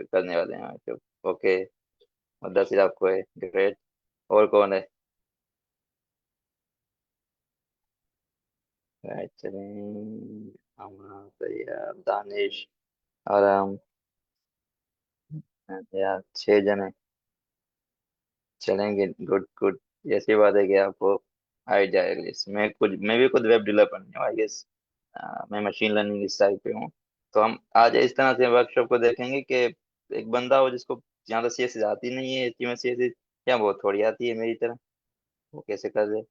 करने वाले हैं तो। ओके, मुद्दासिर आपको है, ग्रेट। और कौन है? राइट, चलें। हम तैयार, दानिश, आराम। यार 6 जने चलेंगे, गुड गुड। ऐसी बात है कि आपको आइडिया है इस मैं भी खुद वेब डेवलपर नहीं हूँ, आई गेस। मैं मशीन लर्निंग इस साइड पे हूँ। तो हम आज इस तरह से वर्कशॉप को देखेंगे कि एक बंदा हो जिसको ज्यादा सीएसएस आती नहीं है, एचटीएमएल सीएसएस या बहुत थोड़ी आती है मेरी तरह, वो कैसे कर ले।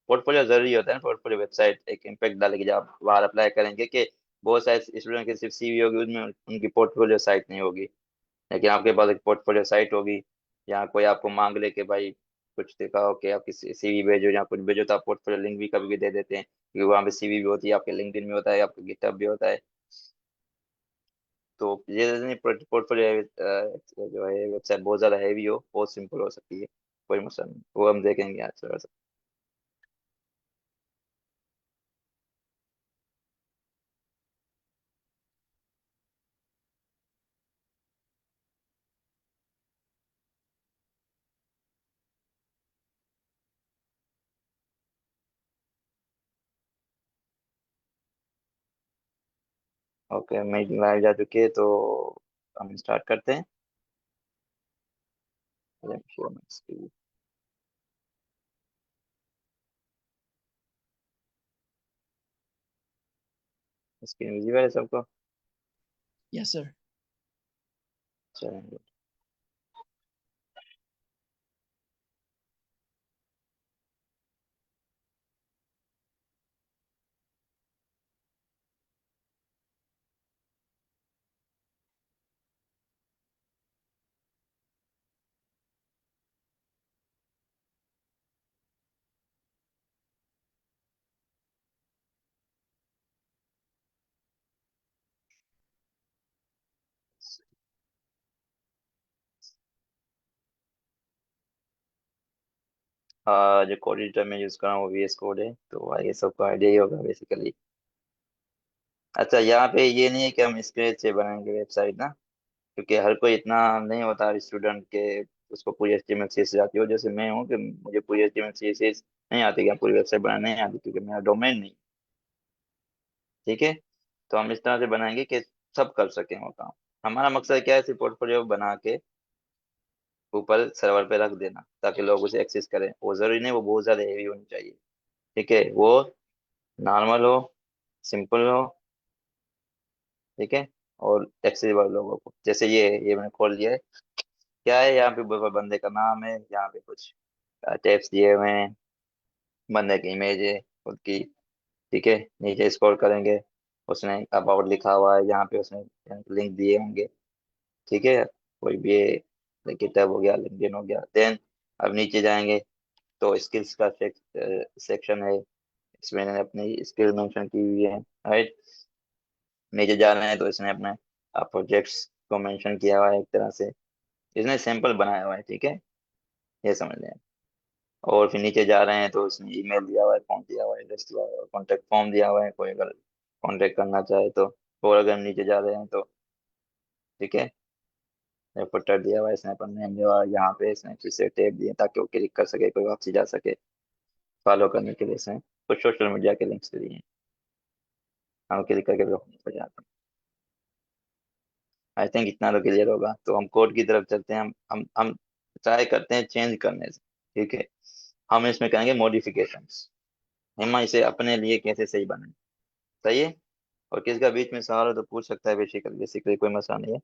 पोर्टफोलियो जरूरी होता है ना, पोर्टफोलियो वेबसाइट एक इम्पैक्ट डालेगी जब आप बाहर अप्लाई करेंगे कि बहुत सारे स्टूडेंट की सिर्फ सीवी होगी, उसमें उनकी पोर्टफोलियो साइट नहीं होगी। लेकिन आपके पास एक पोर्टफोलियो साइट होगी, या कोई आपको मांग ले कि भाई कुछ दिखाओ कि आपकी सीवी भेजो या कुछ भेजो, तो आप पोर्टफोलियो लिंक भी कभी भी दे देते हैं, क्योंकि वहाँ पे सीवी भी होती है, आपके लिंक्डइन में होता है, आपका गिटहब भी होता है। तो ये पोर्टफोलियो जो है वेबसाइट बहुत ज्यादा हैवी हो, बहुत सिंपल हो सकती है, कोई मसला नहीं, वो हम देखेंगे आज थोड़ा सा। ओके, मीटिंग लाइव जा चुकी है, तो हम स्टार्ट करते हैं। स्क्रीन विजिबल है सबको? Yes sir. चलेंगे। जो कोड एडिटर में यूज कर रहा हूँ वो VS कोड है, तो ये सबको आइडिया ही होगा बेसिकली। अच्छा, यहाँ पे ये नहीं है कि हम स्क्रेच से बनाएंगे वेबसाइट ना, क्योंकि हर कोई इतना नहीं होता स्टूडेंट के उसको पूरी HTML CSS आती हो, जैसे मैं हूँ कि मुझे पूरी HTML CSS नहीं आती, क्या पूरी वेबसाइट बनाने नहीं आती, क्योंकि मेरा डोमेन नहीं। ठीक है, तो हम इस तरह से बनाएंगे कि सब कर सकें वो काम। हमारा मकसद क्या है, सिर्फ पोर्टफोलियो बना के ऊपर सर्वर पे रख देना ताकि लोग उसे एक्सेस करें। वो जरूरी नहीं वो बहुत ज्यादा हेवी होनी चाहिए, ठीक है, वो नॉर्मल हो, सिंपल हो, ठीक है, और एक्सेसिबल लोगों को। जैसे ये मैंने खोल लिया है। क्या है यहाँ पे, बंदे का नाम है, यहाँ पे कुछ टेप्स दिए हुए हैं, बंदे की इमेज है खुद की, ठीक है। नीचे स्क्रॉल करेंगे, उसने अबाउट लिखा हुआ है, यहाँ पे उसने लिंक दिए होंगे, ठीक है। कोई भी किताब हो गया, लिंक्डइन हो गया। देन अब नीचे जाएंगे तो स्किल्स का सेक्शन है, इसमें मैंने अपनी स्किल मेंशन की हुई है, राइट। नीचे जा रहे हैं तो इसने अपने प्रोजेक्ट्स को मेंशन किया हुआ है एक तरह से, इसने सैंपल बनाया हुआ है, ठीक है, ये समझ लें। और फिर नीचे जा रहे हैं तो इसने ईमेल दिया हुआ है, फोन दिया हुआ है, एड्रेस दिया हुआ है, कॉन्टेक्ट फॉर्म दिया हुआ है, कोई अगर कॉन्टेक्ट करना चाहे तो। और अगर नीचे जा रहे हैं तो, ठीक है, फुटर दिया हुआ है, इसने अपना नेम दिया हुआ है, यहाँ पे इसने फिर से टैब दिए ताकि वो क्लिक कर सके, कोई वापसी जा सके। फॉलो करने के लिए इसने कुछ सोशल मीडिया के लिंक्स दिए हैं, हम क्लिक करके भी हो जाते हैं। आई थिंक इतना तो क्लियर होगा, तो हम कोड की तरफ चलते हैं। हम ट्राई करते हैं चेंज करने से, ठीक है। हम इसमें करेंगे मॉडिफिकेशंस, हम इसे अपने लिए कैसे सही बनाए। सही है। और किसका बीच में सवाल हो तो पूछ सकता है, बेसिकली बेसिकली कोई मसला नहीं है।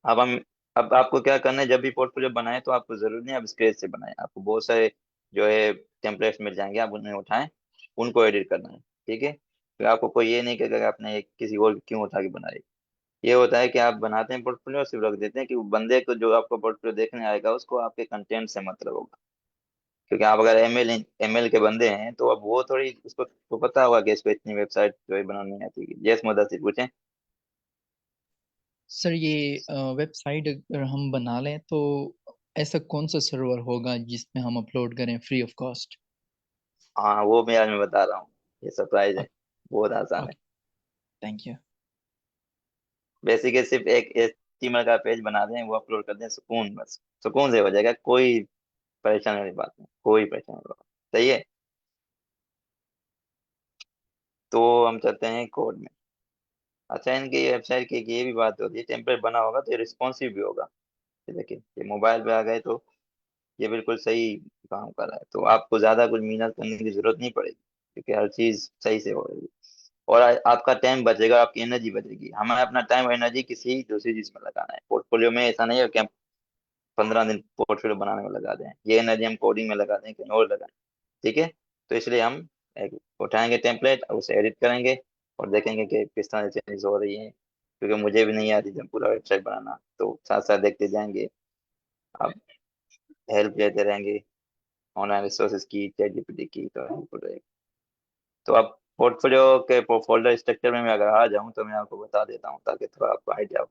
अब हम अब आपको क्या करना है, जब भी पोर्टफोलियो बनाए तो आपको जरूरी नहीं आप स्क्रेच से बनाए, आपको बहुत सारे जो है टेम्पलेट्स मिल जाएंगे, आप उन्हें उठाएं, उनको एडिट करना है, ठीक है। फिर आपको कोई ये नहीं कहेगा कि आपने किसी और क्यों उठा के बनाई। ये होता है कि आप बनाते हैं पोर्टफोलियो, सिर्फ रख देते हैं कि वो बंदे को जो आपको पोर्टफोलियो देखने आएगा उसको आपके कंटेंट से मतलब होगा। क्योंकि आप अगर एमएल के बंदे हैं तो अब वो थोड़ी उसको तो पता होगा कि इसको इतनी वेबसाइट जो है बनानी आती है। यस मुदस्सिर पूछें। सर ये वेबसाइट अगर हम बना लें तो ऐसा कौन सा सर्वर होगा जिसमें हम अपलोड करें फ्री ऑफ कॉस्ट? हाँ, वो मैं आज मैं बता रहा हूँ, ये सरप्राइज है, बहुत आसान है। Okay, thank you. बेसिक है, सिर्फ एक HTML का पेज बना दें, वो अपलोड कर दें, सुकून, बस सुकून से हो जाएगा। कोई परेशानी वाली बात नहीं, कोई परेशानी वाली बात नहीं। सही है। तो हम चलते हैं कोड में। अच्छा, इनकी वेबसाइट की एक ये भी बात होती है, टेम्पलेट बना होगा तो ये रिस्पॉन्सिव भी होगा। ये देखिए, ये मोबाइल पे आ गए तो ये बिल्कुल सही काम कर रहा है, तो आपको ज्यादा कुछ मेहनत करने की जरूरत नहीं पड़ेगी, क्योंकि हर चीज सही से हो रही है। और आपका टाइम बचेगा, आपकी एनर्जी बचेगी। हमें अपना टाइम और एनर्जी किसी दूसरी चीज में लगाना है। पोर्टफोलियो में ऐसा नहीं है कि हम 15 दिन पोर्टफोलियो बनाने में लगा दें, ये एनर्जी हम कोडिंग में लगा दें, कहीं और लगाएं। ठीक है। तो इसलिए हम एक उठाएंगे टेम्पलेट और उसे एडिट करेंगे और देखेंगे कि किस तरह से चेंजेस हो रही है, क्योंकि मुझे भी नहीं आती जब पूरा वेबसाइट बनाना, तो साथ साथ देखते जाएंगे। आप हेल्प लेते रहेंगे ऑनलाइन रिसोर्सेज की, चैट जीपीटी की, तो हेल्पफुल रहेगा। तो आप पोर्टफोलियो के फोल्डर स्ट्रक्चर में मैं अगर आ जाऊं तो मैं आपको बता देता हूं, ताकि थोड़ा आपको आइडिया हो।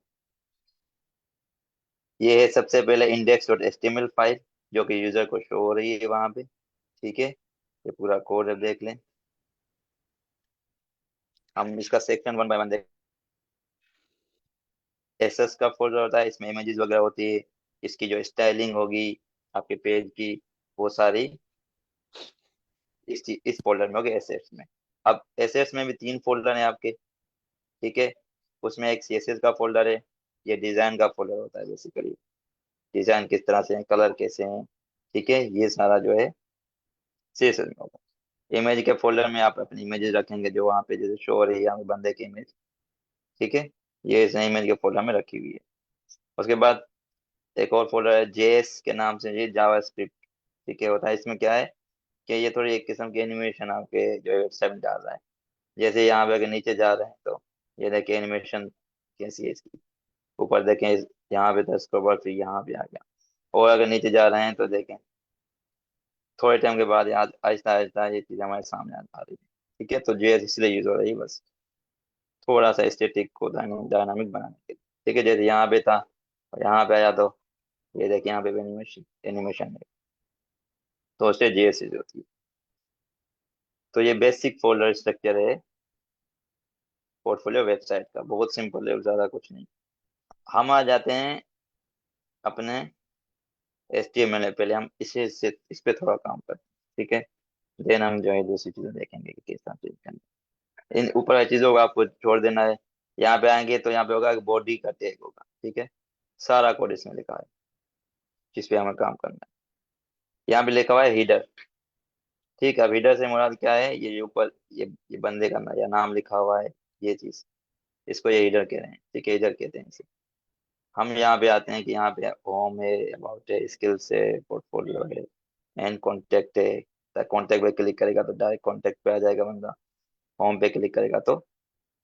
ये है सबसे पहले index.html फाइल, जो कि यूजर को शो हो रही है वहां पे। ठीक है। ये पूरा कोड अब देख लें। हम इसका सेक्शन वन बाय वन देख। एसएस का फोल्डर होता है, इसमें इमेजेस वगैरह होती है। इसकी जो स्टाइलिंग होगी आपके पेज की, वो सारी इस फोल्डर में होगी, एसेट्स में। अब एसेट्स में भी तीन फोल्डर हैं आपके। ठीक है। उसमें एक सीएसएस का फोल्डर है। ये डिजाइन का फोल्डर होता है बेसिकली, डिजाइन किस तरह से है, कलर कैसे हैं। ठीक है, ये सारा जो है सीएसएस में होगा। इमेज के फोल्डर में आप अपनी इमेजेस रखेंगे, जो वहाँ पे जैसे शो हो रही है यहाँ पे बंदे की इमेज। ठीक है, ये इस इमेज के फोल्डर में रखी हुई है। उसके बाद एक और फोल्डर है जेएस के नाम से, ये जावा स्क्रिप्ट। ठीक है, होता है इसमें क्या है कि ये थोड़ी एक किस्म की एनिमेशन आपके जो वेबसाइट में डाल रहा है। जैसे यहाँ पे अगर नीचे जा रहे हैं तो ये देखिए एनिमेशन कैसी है इसकी। ऊपर देखें, यहाँ पे था स्क्रॉल, फिर यहाँ पे आ गया। और अगर नीचे जा रहे हैं तो देखें, थोड़े टाइम के बाद याद आहिस्ता आहिस्ता ये चीज़ हमारे सामने आ रही है। ठीक है, तो जेएस इसलिए यूज हो रही है, बस थोड़ा सा स्टेटिक को डायनामिक बनाने के लिए। ठीक है, जैसे यहाँ पे था और यहाँ पे आया तो ये देखिए यहाँ पे भी एनिमेशन एनिमेशन है, तो उससे जेएस यूज होती है। तो ये बेसिक फोल्डर स्ट्रक्चर है पोर्टफोलियो वेबसाइट का, बहुत सिंपल है, ज्यादा कुछ नहीं। हम आ जाते हैं अपने HTML। पहले हम इस पे थोड़ा काम करते हैं। ठीक है, देन हम जो है दूसरी चीजें देखेंगे कि किस तरह से करना है। इन ऊपर वाली चीजों को आपको छोड़ देना है। यहाँ पे आएंगे तो यहाँ पे होगा बॉडी का टैग होगा। ठीक है, सारा कोड इसमें लिखा है जिस पे हमें काम करना है। यहाँ पे लिखा हुआ है हीडर। ठीक है, अब हीडर से मुराद क्या है, ये जो ऊपर ये बंदे का या नाम लिखा हुआ है, ये चीज, इसको ये हीडर कह रहे हैं। ठीक है, हीडर कहते हैं इसे। हम यहाँ पे आते हैं कि यहाँ पे होम है, अबाउट है, स्किल्स है, पोर्टफोलियो है, एंड कॉन्टेक्ट है। कॉन्टेक्ट पे क्लिक करेगा तो डायरेक्ट कॉन्टेक्ट पे आ जाएगा बंदा। होम पे क्लिक करेगा तो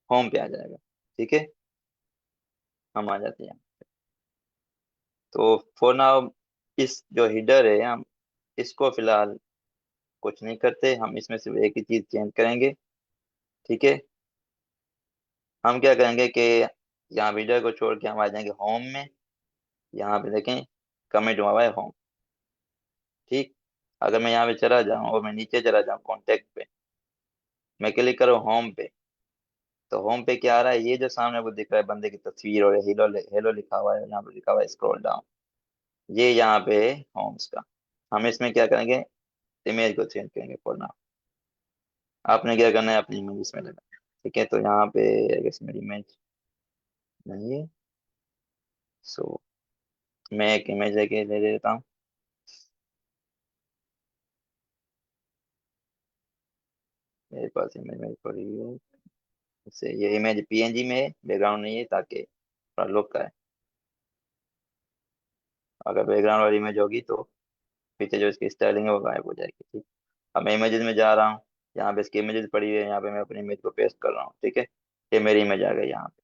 होम पे आ जाएगा। ठीक है, हम आ जाते हैं। तो फॉर नाउ इस जो हीडर है, हम इसको फिलहाल कुछ नहीं करते, हम इसमें सिर्फ एक ही चीज चेंज करेंगे। ठीक है, हम क्या करेंगे कि यहाँ हीडर को छोड़ के हम आ जाएंगे होम में। यहाँ पे देखें कमेंट हुआ है होम। ठीक, अगर मैं यहाँ पे चला जाऊँ और मैं नीचे चला जाऊँ कॉन्टेक्ट पे, मैं क्लिक करूँ होम पे, तो होम पे क्या आ रहा है, ये जो सामने वो दिख रहा है बंदे की तस्वीर और हेलो हेलो लिखा हुआ है, यहाँ पे लिखा हुआ है स्क्रॉल डाउन, ये यहाँ पे है होम्स का। हम इसमें क्या करेंगे, इमेज को चेंज करेंगे फॉर नाउ। आपने क्या करना है, अपनी इमेज इसमें लगाना है। ठीक है, तो यहाँ पे आई गेस मेरी इमेज नहीं है, सो मैं एक इमेज लेके ले लेता हूँ। मेरे पास इमेज मेरी पड़ी है, इससे ये इमेज PNG में है, बैकग्राउंड नहीं है, ताकि थोड़ा लुक का है। अगर बैकग्राउंड वाली इमेज होगी तो पीछे जो इसकी स्टाइलिंग है वो गायब हो जाएगी। ठीक, अब मैं इमेजेस में जा रहा हूँ, यहाँ पे इसकी इमेजेस पड़ी है, यहाँ पे मैं अपनी इमेज को पेस्ट कर रहा हूँ। ठीक है, ये मेरी इमेज आ गई यहाँ पे।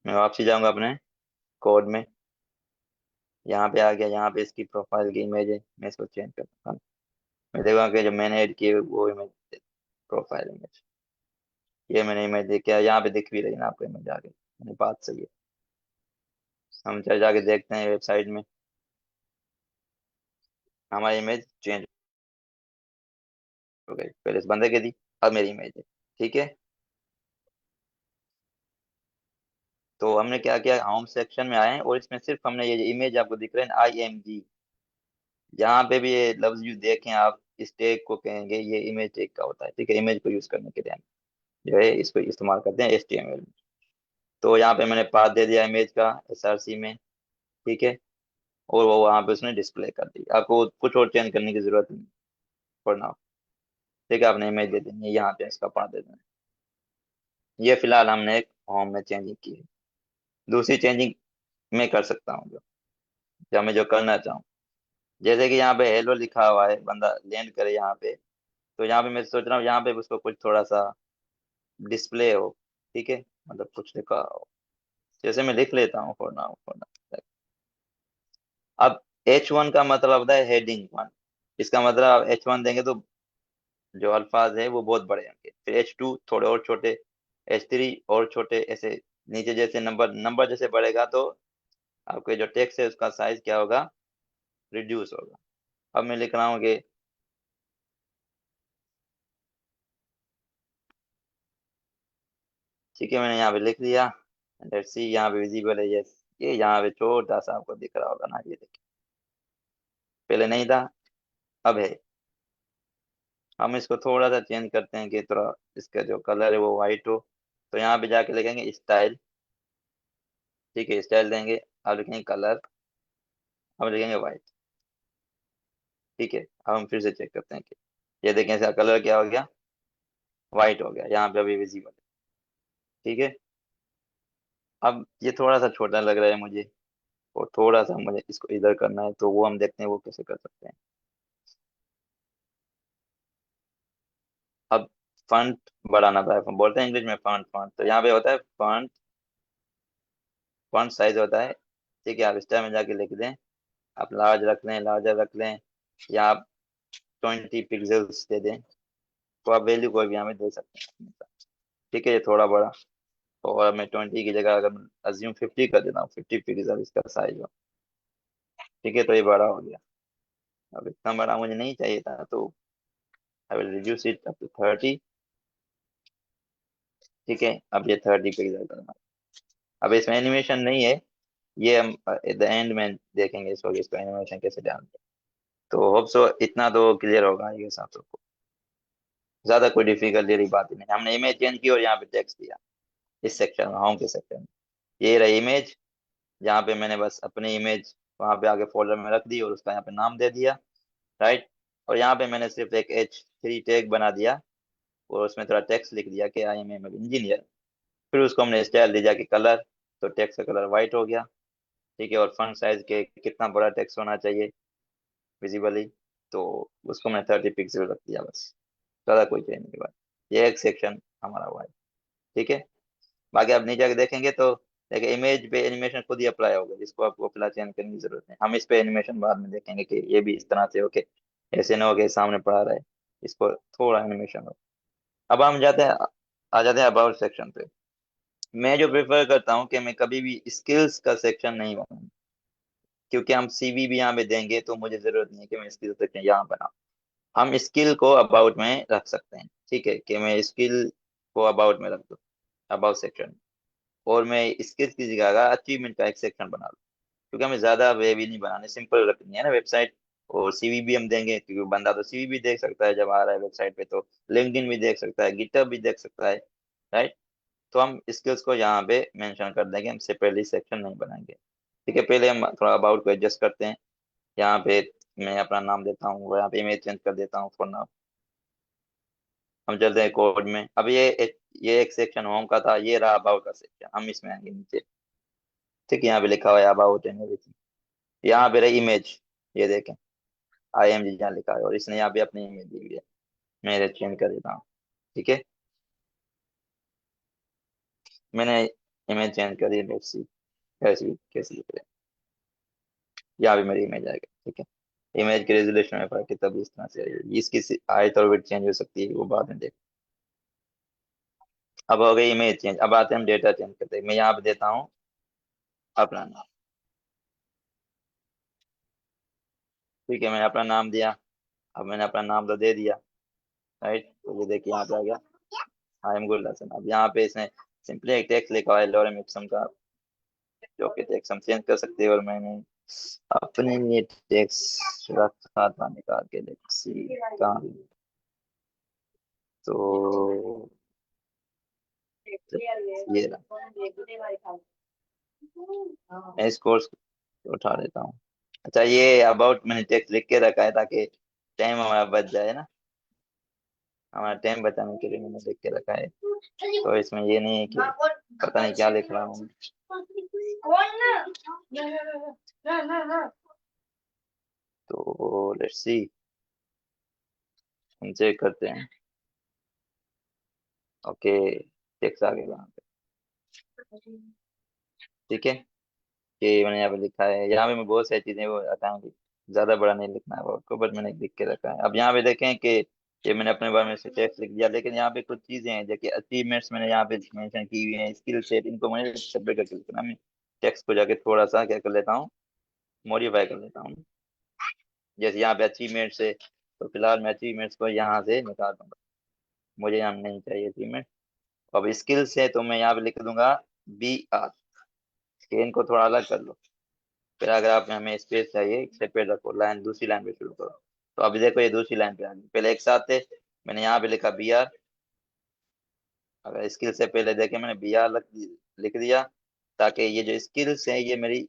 मैं वापसी जाऊंगा अपने कोड में, यहाँ पे आ गया, यहाँ पे इसकी प्रोफाइल की इमेज है, मैं इसको चेंज करता हूँ। मैं देखूंगा कि जो मैंने ऐड की है वो इमेज, प्रोफाइल इमेज, ये मैंने इमेज देखी है, यहाँ पे दिख भी रही ना आपको इमेज आ गई। मेरी बात सही है। हम चल जाके देखते हैं वेबसाइट में, हमारी इमेज चेंज हो गई। पहले इस बंदे की थी, अब मेरी इमेज है। ठीक है, तो हमने क्या किया, होम सेक्शन में आए हैं और इसमें सिर्फ हमने ये इमेज आपको दिख रहे हैं IMG, यहाँ पे भी ये लफ्ज यूज देखें आप, इस टैग को कहेंगे, ये इमेज टैग का होता है, ठीक है। इमेज को यूज करने के लिए हम जो है इसको इस्तेमाल करते हैं HTML में। तो यहाँ पे मैंने पाथ दे दिया इमेज का SRC में, ठीक है। और वो वहाँ पे उसने डिस्प्ले कर दी, आपको कुछ और चेंज करने की जरूरत नहीं पड़ना, ठीक है। आपने इमेज दे देनी है, यहाँ पे इसका पाथ दे देना है। ये फिलहाल हमने एक होम में चेंजिंग की है। दूसरी चेंजिंग मैं कर सकता हूँ, जो मैं जो करना चाहूँ, जैसे कि यहाँ पे हेलो लिखा हुआ है, बंदा लैंड करे यहाँ पे, तो यहाँ पे मैं सोच रहा हूँ यहाँ पे उसको कुछ थोड़ा सा डिस्प्ले हो, ठीक है, मतलब कुछ लिखा हो। जैसे मैं लिख लेता हूँ फॉर नाउ। अब H1 का मतलब होता है हेडिंग वन, इसका मतलब आप H1 देंगे तो जो अल्फाज है वो बहुत बड़े होंगे, फिर H2 थोड़े और छोटे, H3 और छोटे, ऐसे नीचे जैसे नंबर नंबर जैसे बढ़ेगा तो आपके जो टेक्स्ट है उसका साइज क्या होगा, रिड्यूस होगा। अब मैं लिख रहा हूँ कि ठीक है, मैंने यहाँ पे लिख दिया, लेट्स सी यहाँ पे विजिबल है, यस। ये यहाँ पे छोटा सा आपको दिख रहा होगा ना, ये देखिए, पहले नहीं था, अब है। हम इसको थोड़ा सा चेंज करते हैं कि थोड़ा इसका जो कलर है वो वाइट हो। तो यहाँ पे जाके लिखेंगे स्टाइल, ठीक है, स्टाइल देंगे। अब लिखेंगे कलर, अब लिखेंगे वाइट, ठीक है। अब हम फिर से चेक करते हैं कि ये देखें इसका कलर क्या हो गया, वाइट हो गया, यहाँ पे अभी विजिबल है, ठीक है। अब ये थोड़ा सा छोटा लग रहा है मुझे, और थोड़ा सा मुझे इसको इधर करना है, तो वो हम देखते हैं वो कैसे कर सकते हैं। अब फंट बढ़ाना था, बोलते हैं इंग्लिश में फंट, फंट तो यहाँ पे होता है फंट, फंट साइज होता है, ठीक है। आप स्टाइल में जाके लिख दें, आप लार्ज रख लें, लार्जर रख लें, या आप 20 पिक्सल्स दे दें, तो आप वैल्यू कोई भी यहाँ पे दे सकते हैं, ठीक है। ये थोड़ा बड़ा, और मैं 20 की जगह अगर अज्यूम 50 कर देता हूँ, 50 पिक्सल इसका साइज हो, ठीक है, तो ये बड़ा हो गया। अब इतना बड़ा मुझे नहीं चाहिए था, तो I will reduce it up to 30, ठीक है। अब ये 30 पिक्सल करना। अब इसमें एनिमेशन नहीं है, ये हम एट द एंड में देखेंगे इसको एनिमेशन कैसे डालते हैं। तो होप सो इतना तो क्लियर होगा ये साथ सबको, ज्यादा कोई डिफिकल्ट वाली बात ही नहीं। हमने इमेज चेंज की और यहाँ पे टेक्स्ट दिया, इस सेक्शन में, होम के सेक्शन में। ये रही इमेज, जहाँ पे मैंने बस अपनी इमेज वहाँ पे आगे फोल्डर में रख दी और उसका यहाँ पे नाम दे दिया, राइट। और यहाँ पे मैंने सिर्फ एक H3 टैग बना दिया और उसमें थोड़ा टेक्स्ट लिख दिया कि आई एम इंजीनियर। फिर उसको हमने स्टाइल दिया कि कलर, तो टेक्स्ट का कलर वाइट हो गया, ठीक है। और फॉन्ट साइज के कितना बड़ा टेक्स्ट होना चाहिए विजिबली, तो उसको मैंने 30 पिक्सल रख दिया बस, ज़्यादा कोई चेंज नहीं हुआ। ये एक सेक्शन हमारा हुआ है, ठीक है। बाकी आप नीचे आके देखेंगे तो देखिए इमेज पे एनिमेशन खुद ही अप्लाई होगा, जिसको आपको फिलहाल चेंज करने की जरूरत है। हम इस पे एनिमेशन बाद में देखेंगे कि ये भी इस तरह से हो के ऐसे ना हो के सामने पढ़ा रहा है, इसको थोड़ा एनिमेशन हो। अब हम जाते हैं, आ जाते हैं अबाउट सेक्शन पे। मैं जो प्रेफर करता हूँ कि मैं कभी भी स्किल्स का सेक्शन नहीं बनाऊँ, क्योंकि हम CV भी यहाँ पे देंगे, तो मुझे जरूरत नहीं है कि मैं स्किल सेक्शन यहाँ बनाऊँ। हम स्किल को अबाउट में रख सकते हैं, ठीक है, कि मैं स्किल को अबाउट में रख दूँ, अबाउट सेक्शन। और मैं स्किल्स की जगह का अचीवमेंट का एक सेक्शन बना लूँ, क्योंकि हमें ज्यादा वे भी नहीं बनाने, सिंपल रखनी है ना वेबसाइट। और CV भी हम देंगे, क्योंकि बंदा तो CV भी देख सकता है जब आ रहा है वेबसाइट पे, तो लिंक्डइन भी देख सकता है, गिटहब भी देख सकता है, राइट। तो हम स्किल्स को यहाँ पे मेंशन कर देंगे, हम सेपरेटली सेक्शन नहीं बनाएंगे, ठीक है। पहले हम थोड़ा अबाउट को एडजस्ट करते हैं। यहाँ पे मैं अपना नाम देता हूँ, यहाँ पे इमेज चेंज कर देता हूँ फॉर नाउ। हम चलते हैं कोड में। अब ये एक सेक्शन होम का था, ये रहा अबाउट का सेक्शन, हम इसमें आएंगे नीचे, ठीक है। यहाँ पे लिखा हुआ है अबाउट एंड एवरीथिंग। यहाँ पे रही इमेज, ये देखें IMG जहाँ लिखा है, और इसने यहाँ पे अपनी इमेज दी हुई है। मैं इधर चेंज कर देता हूँ, ठीक है। मैंने इमेज चेंज कर दी, लेट्स सी कैसी कैसी दिख रही है। यहाँ पे मेरी इमेज आएगी, ठीक है। इमेज के रेजोल्यूशन में फर्क है, तभी इस तरह से आएगी। इसकी हाइट और विड्थ चेंज हो सकती है, वो बाद में देख। अब हो गई इमेज चेंज, अब आते हैं हम डेटा चेंज करते हैं। मैं यहाँ पे देता हूँ अपना नाम, ठीक है। मैंने अपना नाम दिया, अब मैंने अपना नाम तो दे दिया, राइट। तो ये देखिए यहाँ पे आ गया, आई एम गुड लसन। अब यहाँ पे इसने सिंपली एक टेक्स्ट लिखा हुआ है लोरेम इप्सम का, जो कि टेक्स्ट हम चेंज कर सकते हैं, और मैंने अपने लिए टेक्स्ट रखा था निकाल के, देखो सी कहाँ है? तो ये रहा। मैं इस कोर्स को उठा लेता हूँ। अच्छा, ये अबाउट मैंने टेक्स्ट लिख के रखा है ताकि टाइम हमारा बच जाए ना, हमारा टाइम बचाने के लिए मैंने लिख के रखा है। तो इसमें ये नहीं है कि पता नहीं क्या लिख रहा हूँ। तो लेट्स सी, हम चेक करते हैं। ओके, टेक्स्ट आ गया वहाँ पे। ठीक है, कि मैंने यहाँ पे लिखा है, यहाँ पे मैं बहुत सारी चीजें वो हटाऊंगी, ज्यादा बड़ा नहीं लिखना है वर्ड को, बट मैंने लिख के रखा है। अब यहाँ पे देखें कि ये मैंने अपने बारे में से टेक्स्ट लिख दिया, लेकिन यहाँ पे कुछ चीजें हैं जैसे अचीवमेंट्स मैंने यहाँ पे मेंशन की हुई हैं, स्किल सेट, इनको मैंने सेपरेट करके लिखना। मैं टेक्स्ट को जाके थोड़ा सा क्या कर लेता हूँ, मॉडिफाई कर लेता हूँ। जैसे यहाँ पे अचीवमेंट्स है, तो फिलहाल मैं अचीवमेंट्स को यहाँ से निकाल दूंगा, मुझे यहाँ नहीं चाहिए अचीवमेंट। अब स्किल्स है तो मैं यहाँ पे लिख दूंगा BR, कि इनको थोड़ा अलग कर लो। फिर अगर आप हमें स्पेस चाहिए, सेपरेट रखो, लाइन दूसरी लाइन पे शुरू करो। तो अभी देखो ये दूसरी लाइन पे आ गई, पहले एक साथ थे, मैंने यहाँ पे लिखा BR। अगर स्किल से पहले देखे मैंने BR लिख दिया, ताकि ये जो स्किल्स हैं ये मेरी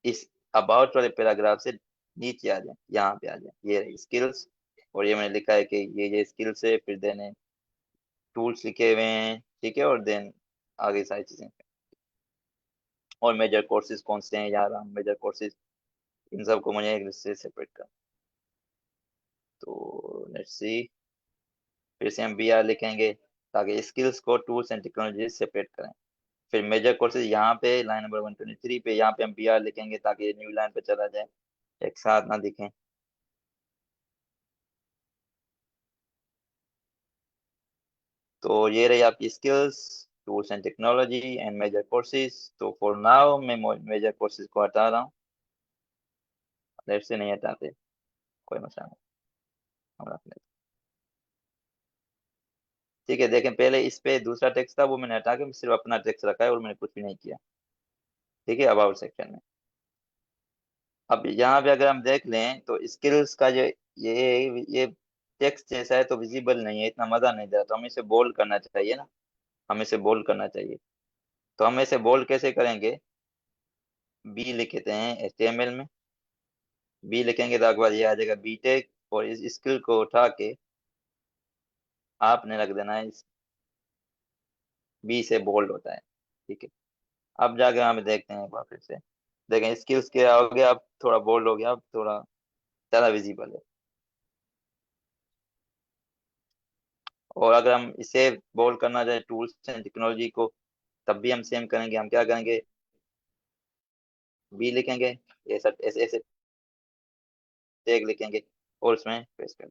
इस अबाउट वाले पैराग्राफ से नीचे आ जाए, यहाँ पे आ जाए, ये रही स्किल्स। और ये मैंने लिखा है कि ये स्किल्स है, फिर देने टूल्स लिखे हुए हैं, ठीक है, और देन आगे सारी चीजें। और मेजर कोर्सेज कौन से हैं यार, हम मेजर कोर्सेज, इन सबको मुझे एक लिस्ट से सेपरेट कर। तो लेट्स सी, फिर से हम BR लिखेंगे ताकि स्किल्स को टूल्स एंड टेक्नोलॉजी सेपरेट करें। फिर मेजर कोर्सेज यहाँ पे लाइन नंबर 123 पे, यहाँ पे हम BR लिखेंगे ताकि ये न्यू लाइन पे चला जाए, एक साथ ना दिखें। तो ये रही आपकी skills, tools and technology and major courses. तो फॉर नाउ मैं मेजर कोर्सेज को हटा रहा हूँ, लेट्स से नहीं हटाते, कोई मसला नहीं, हम रख लेते। ठीक है, देखें पहले इस पे दूसरा टेक्स्ट था, वो मैंने हटा के सिर्फ अपना टेक्स्ट रखा है और मैंने कुछ भी नहीं किया। ठीक है, अबाउट सेक्शन में। अब यहाँ पे अगर हम देख लें तो स्किल्स का जो ये टेक्स्ट जैसा है तो विजिबल नहीं है, इतना मजा नहीं दे रहा, तो हमें इसे बोल्ड करना चाहिए ना, हमें इसे बोल्ड करना चाहिए। तो हम इसे बोल्ड कैसे करेंगे, बी लिखते हैं HTML में, बी लिखेंगे तो अगले बाद ये आ जाएगा BTech, और इस स्किल को उठा के आपने रख देना है, इस बी से बोल्ड होता है। ठीक है, अब जाके वहाँ पे देखते हैं एक बार फिर से, देखें स्किल्स क्या हो गया, अब थोड़ा बोल्ड हो गया, अब थोड़ा ज्यादा विजिबल है। और अगर हम इसे बोल्ड करना चाहे टूल्स एंड टेक्नोलॉजी को, तब भी हम सेम करेंगे, हम क्या करेंगे, बी लिखेंगे, ये सब ऐसे ऐसे टैग लिखेंगे और उसमें पेस्ट कर,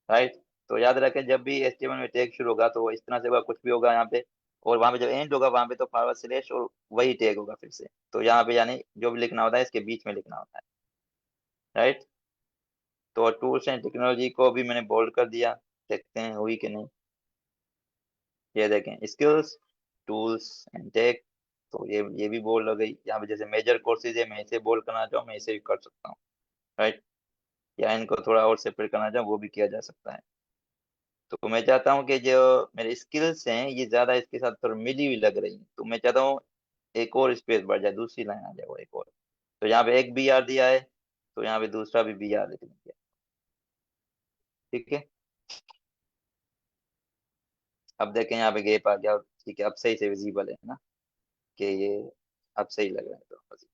राइट। तो याद रखें जब भी HTML में टैग शुरू होगा तो वो इस तरह से होगा, कुछ भी होगा यहाँ पे, और वहां पे जब एंड होगा वहां पे तो फॉरवर्ड स्लैश और वही टैग होगा फिर से। तो यहाँ पे यानी जो भी लिखना होता है इसके बीच में लिखना होता है, राइट। तो टूल्स एंड टेक्नोलॉजी को भी मैंने बोल्ड कर दिया, देखते हैं हुई कि नहीं। ये देखें स्किल्स, टूल्स एंड टेक, तो ये भी बोल्ड हो गई। यहाँ पे जैसे मेजर कोर्सेज है, मैं इसे बोल्ड करना चाहूँ मैं इसे भी कर सकता हूँ, राइट। या इनको थोड़ा और सेपरेट करना चाहूँ वो भी किया जा सकता है। तो मैं चाहता हूँ कि जो मेरे स्किल्स हैं ये ज्यादा इसके साथ थोड़ी मिली हुई लग रही है, तो मैं चाहता हूँ एक और स्पेस बढ़ जाए, दूसरी लाइन आ जाए वो एक और। तो यहाँ पे एक BR दिया है, तो यहाँ पे दूसरा भी BR लिख दिया। ठीक है, अब देखें यहाँ पे गैप आ गया, ठीक है, अब सही से विजिबल है ना, कि ये अब सही लग रहा है। तो बस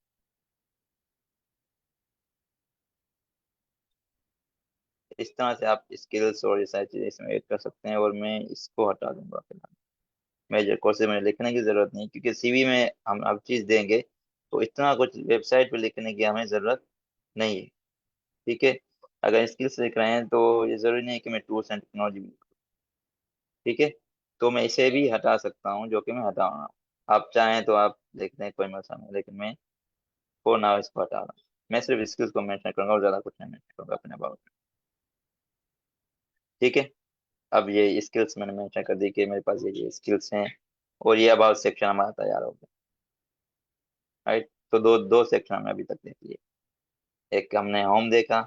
इस तरह से आप स्किल्स और ये सारी चीजें इसमें ऐड कर सकते हैं, और मैं इसको हटा दूंगा फिलहाल। मेजर कोर्सेज में लिखने की जरूरत नहीं, क्योंकि CV में हम अब चीज देंगे तो इतना कुछ वेबसाइट पे लिखने की हमें जरूरत नहीं है। ठीक है, अगर स्किल्स लिख रहे हैं तो ये जरूरी नहीं है कि मैं टूल्स एंड टेक्नोलॉजी भी लिखूं। ठीक है, तो मैं इसे भी हटा सकता हूँ, जो कि मैं हटा रहा हूँ। आप चाहें तो आप लिख दें, कोई मसला नहीं, लेकिन मैं फॉर नाउ इसको हटा रहा हूँ। मैं सिर्फ स्किल्स को मेंशन करूंगा और ज्यादा कुछ नहीं मेंशन करूंगा अपने अबाउट में। ठीक है, अब ये स्किल्स मैंने मेंशन कर दी कि मेरे पास ये स्किल्स हैं, और ये अबाउट सेक्शन हमारा तैयार हो गया, तो दो दो सेक्शन हमने अभी तक देख लिए। एक हमने होम देखा,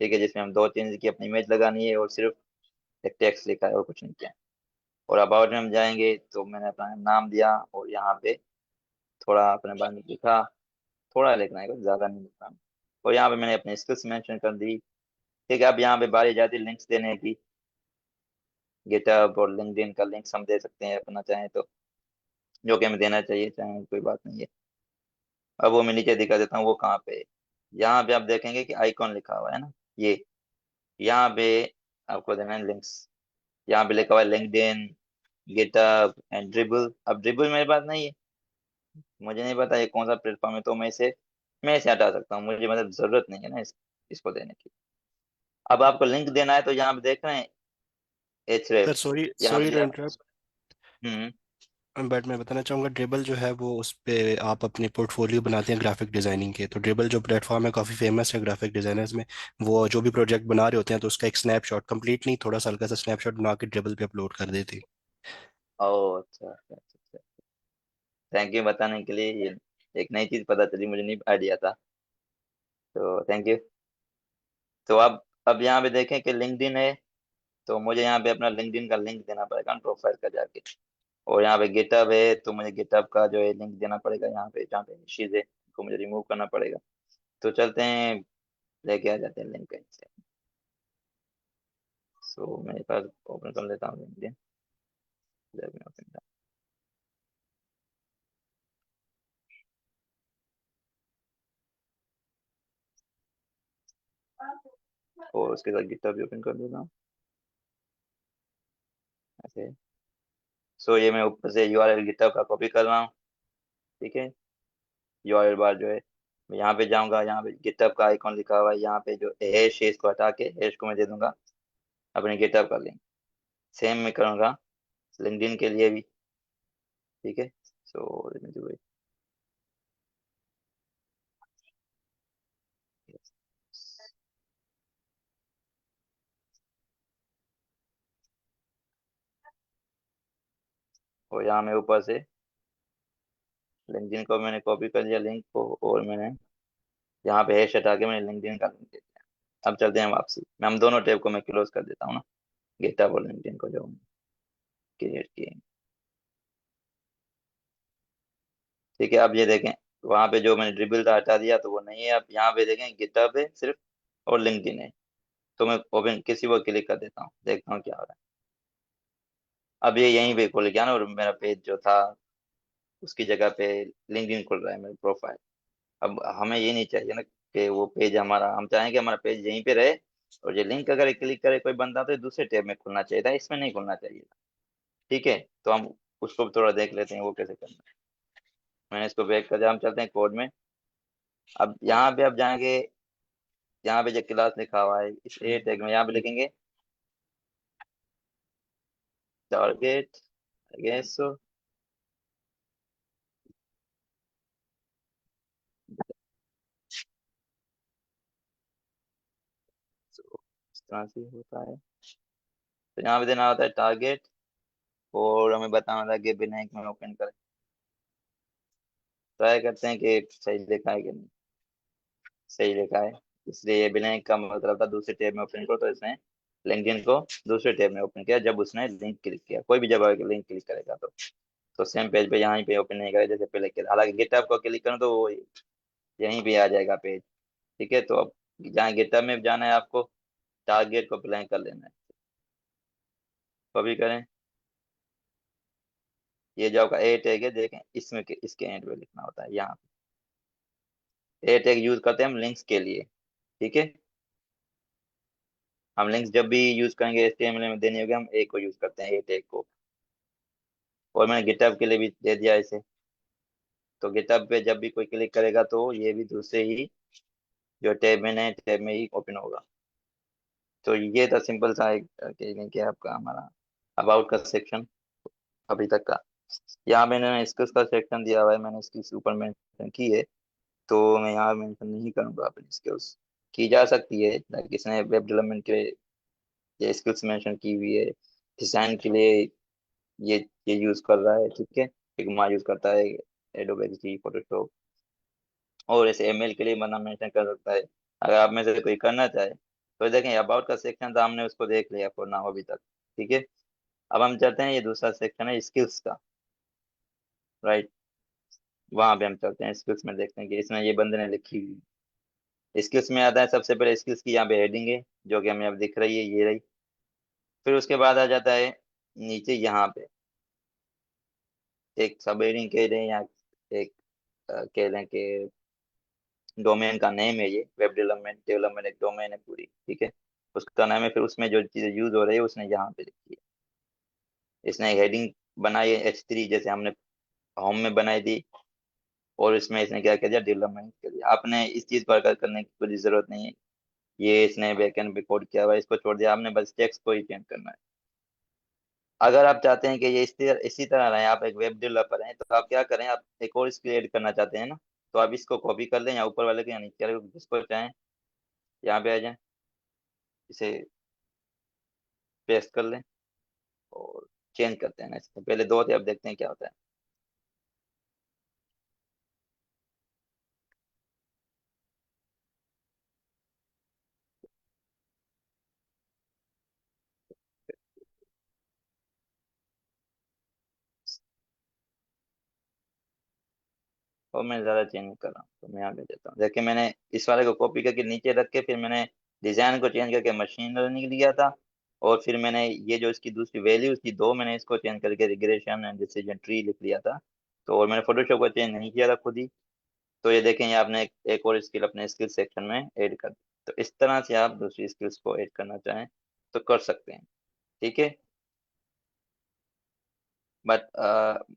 ठीक है, जिसमें हम दो चीज की अपनी इमेज लगानी है और सिर्फ एक टेक्स्ट लिखा है और कुछ नहीं किया। और अबाउट में हम जाएंगे तो मैंने अपना नाम दिया और यहाँ पे थोड़ा अपने बारे में लिखा। थोड़ा लिखना है, कुछ ज्यादा नहीं लिखना। और यहाँ पे मैंने अपनी स्किल्स मेंशन कर दी। ठीक है, अब यहाँ पे बारी जाती है लिंक्स देने की। गिटहब और लिंक्डइन का लिंक्स हम दे सकते हैं अपना चाहें तो, जो कि हमें देना चाहिए, चाहे कोई बात नहीं है। अब वो मैं नीचे दिखा देता हूँ वो कहाँ पे है। यहाँ पे आप देखेंगे कि आइकॉन लिखा हुआ है ना, ये यहाँ पे आपको देना है लिंक्स। यहाँ पे लिखा हुआ है लिंक्डइन, गिटहब एंड ड्रिबल। अब ड्रिबल मेरे पास नहीं है, मुझे नहीं पता ये कौन सा प्लेटफॉर्म है, तो मैं इसे हटा सकता हूँ, मुझे मतलब जरूरत नहीं है ना इसको देने की। अब आपको लिंक देना है तो यहाँ पे देख रहे हैं सर एचरेफ, सॉरी यहाँ सॉरी पे टू आप। Interrupt, hmm. बट मैं बताना चाहूँगा ड्रिबल जो है वो उस पे आप अपने पोर्टफोलियो बनाते हैं ग्राफिक डिजाइनिंग के, तो ड्रिबल जो प्लेटफॉर्म है काफ़ी फेमस है ग्राफिक डिजाइनर्स में। वो जो भी प्रोजेक्ट बना रहे होते हैं तो उसका एक स्नैपशॉट, कंप्लीट नहीं थोड़ा सा हल्का सा स्नैपशॉट बना के ड्रिबल पे अपलोड कर देते हैं। ओह अच्छा अच्छा अच्छा अच्छा। थैंक यू बताने के लिए, ये एक नई चीज पता चली, मुझे नहीं आइडिया था, तो थैंक यू। तो अब यहाँ पे देखें कि लिंक्डइन है, तो मुझे यहाँ पे अपना लिंक्डइन का लिंक देना पड़ेगा प्रोफाइल का जाके। और यहाँ पे गिटहब है तो मुझे गिटहब का जो है लिंक देना पड़ेगा, यहाँ पे जहाँ पे चीज है को मुझे रिमूव करना पड़ेगा। तो चलते हैं, लेके आ जाते हैं लिंक कहीं से। सो मेरे पास ओपन कर लेता हूँ LinkedIn. Let me open that। और उसके साथ गिटहब भी ओपन कर देता हूँ ऐसे। सो ये मैं ऊपर से यूआरएल गिटहब का कॉपी कर रहा हूँ, ठीक है। यूआरएल बार जो है, मैं यहाँ पे जाऊंगा, यहाँ पे गिटहब का आइकॉन लिखा हुआ है, यहाँ पे जो हैश है इसको हटा के हैश को मैं दे दूंगा अपने गिटहब का लिंक। सेम मैं करूंगा लिंक्डइन के लिए भी, ठीक है। So let me do it. और यहाँ मैं ऊपर से लिंक्डइन को मैंने कॉपी कर लिया लिंक को, और मैंने यहाँ पे हैश हटा के मैंने लिंक्डइन का लिंक दे दिया। अब चलते हैं वापसी, मैं हम दोनों टैब को मैं क्लोज कर देता हूँ ना, गिटहब और लिंक्डइन को जो क्रिएट किए। ठीक है, अब ये देखें वहां पे जो मैंने ड्रिबल था हटा दिया तो वो नहीं है। अब यहाँ पे देखें गिटहब है सिर्फ और लिंक्डइन है। तो मैं ओपन किसी को क्लिक कर देता हूँ, देखता हूँ क्या हो रहा है। अब ये यहीं पे खुल गया ना, और मेरा पेज जो था उसकी जगह पे लिंक्डइन खुल रहा है मेरा प्रोफाइल। अब हमें ये नहीं चाहिए ना कि वो पेज हमारा, हम चाहेंगे हमारा पेज यहीं पे रहे, और ये लिंक अगर क्लिक करे कोई बंदा तो ये दूसरे टैब में खुलना चाहिए था, इसमें नहीं खुलना चाहिए था। ठीक है, तो हम उसको भी थोड़ा देख लेते हैं वो कैसे करना है। मैंने इसको बैक कर दिया, हम चलते हैं कोड में। अब यहाँ पे अब जाएंगे, यहाँ पे जो क्लास लिखा हुआ है इस ए टैग में यहाँ पे लिखेंगे टारगेट, आई गेस सो। इस तरह से होता है। तो यहाँ पे देना होता है टारगेट, और हमें बताना होता है कि बिना एक में ओपन करें। ट्राई करते हैं कि सही लिखा है कि नहीं। सही लिखा है, इसलिए ये ब्लैंक का मतलब था दूसरे टैब में ओपन करो, तो इसने लिंक्डइन को दूसरे टैब में ओपन किया जब उसने लिंक क्लिक किया। कोई भी जब लिंक क्लिक करेगा तो सेम पेज पे यहाँ पे ओपन नहीं करेगा जैसे पहले किया। हालांकि गिटहब को क्लिक करूँ तो वो यहीं पे आ जाएगा पेज। ठीक है, तो अब जहाँ गिटहब में जाना है आपको, टारगेट को ब्लैंक कर लेना है। कभी करें, ये जो आपका ए टैग है देखें इसमें इसके एंड पे लिखना होता है यहाँ पे। ए टैग यूज करते हैं हम लिंक्स के लिए, ठीक है। हम लिंक्स जब भी यूज करेंगे HTML में देने होंगे, हम ए को यूज करते हैं, ए टैग को। और मैंने गिटहब के लिए भी दे दिया इसे। तो गिटहब पे जब भी कोई क्लिक करेगा तो ये भी दूसरे ही जो टैब में है टैब में ही ओपन होगा। तो ये था सिंपल सा एक क्या आपका हमारा अबाउट का सेक्शन अभी तक का। यहाँ मैंने स्किल्स का सेक्शन दिया हुआ है, मैंने इसकी ऊपर मेंशन की है, तो मैं यहाँ मेंशन नहीं करूंगा अपनी स्किल्स। की जा सकती है लाइक इसने वेब डेवलपमेंट के लिए ये स्किल्स मेंशन की हुई है, डिजाइन के लिए ये ये यूज कर रहा है, ठीक है। फिग्मा यूज करता है, एडोबे एक्सडी, फोटोशॉप, और ऐसे ईमेल के लिए बंदा मेंशन कर सकता है। अगर आप में से कोई करना चाहे तो देखें, अबाउट का सेक्शन था, हमने उसको देख लिया फॉर नाउ अभी तक। ठीक है, अब हम चलते हैं, ये दूसरा सेक्शन है स्किल्स का, राइट। वहां पे हम चलते हैं, स्किल्स में देखते हैं कि इसमें ये बंदे ने लिखी हुई। स्किल्स में आता है सबसे पहले स्किल्स की यहाँ पे हेडिंग है, जो कि हमें अब दिख रही है, ये रही। फिर उसके बाद आ जाता है नीचे यहाँ पे एक सब हेडिंग कह दें, या एक कह दें कि डोमेन का नेम है, ये वेब डेवलपमेंट, डेवलपमेंट एक डोमेन है पूरी, ठीक है, उसका नाम है। फिर उसमें जो चीजें यूज हो रही है उसने यहाँ पे लिखी है। इसने हेडिंग बनाई है H3, जैसे हमने होम में बनाई थी, और इसमें इसने क्या कर दिया, डेवलपमेंट कर दिया। आपने इस चीज पर करने की कोई जरूरत नहीं है, ये इसने बैकएंड पे कोड किया हुआ है, इसको छोड़ दिया आपने, बस टेक्स्ट को ही चेंज करना है। अगर आप चाहते हैं कि ये इसी तरह रहे, आप एक वेब डेवलपर हैं, तो आप क्या करें, आप एक और स्किल ऐड करना चाहते हैं ना, तो आप इसको कॉपी कर लें, या ऊपर वाले के या नीचे वाले को, जिसको चाहें यहाँ पे आ जाए, इसे पेस्ट कर लें और चेंज करते हैं ना। इससे पहले दो थे, अब देखते हैं क्या होता है। और मैं ज़्यादा चेंज नहीं कर रहा हूँ, तो मैं यहाँ पे देता हूँ। देखिए, मैंने इस वाले को कॉपी करके नीचे रख के, फिर मैंने डिज़ाइन को चेंज करके मशीन लर्निंग लिया था, और फिर मैंने ये जो इसकी दूसरी वैल्यूज थी दो, मैंने इसको चेंज करके रिग्रेशन एंड डिसीजन ट्री लिख लिया था। तो और मैंने फोटोशॉप को चेंज नहीं किया था खुद ही। तो ये देखें, ये आपने एक और स्किल अपने स्किल सेक्शन में ऐड कर दी। तो इस तरह से आप दूसरी स्किल्स को ऐड करना चाहें तो कर सकते हैं, ठीक है। बट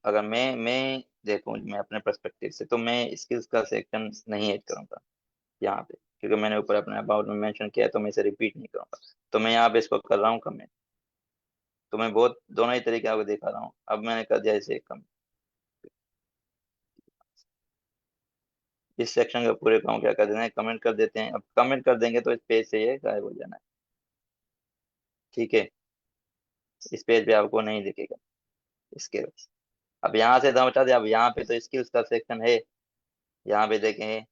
अगर मैं देखूं, मैं अपने पर्सपेक्टिव से, तो मैं स्किल्स का सेक्शन नहीं ऐड करूंगा यहाँ पे, क्योंकि मैंने ऊपर अपने अबाउट में मेंशन किया है, तो मैं इसे रिपीट नहीं करूंगा। तो मैं यहाँ पे इसको कर रहा हूँ कमेंट। तो मैं बहुत दोनों ही तरीके आपको दिखा रहा हूँ। अब मैंने कर दिया इसे कमेंट, इस सेक्शन का पूरे काम क्या कर देना है, कमेंट कर देते हैं। अब कमेंट कर देंगे तो इस पेज से ये गायब हो जाना है, ठीक है। इस पेज पे आपको नहीं दिखेगा इसके। अब यहाँ से दम हटा दे, अब यहाँ पे तो स्किल्स का सेक्शन है, यहाँ पे देखें।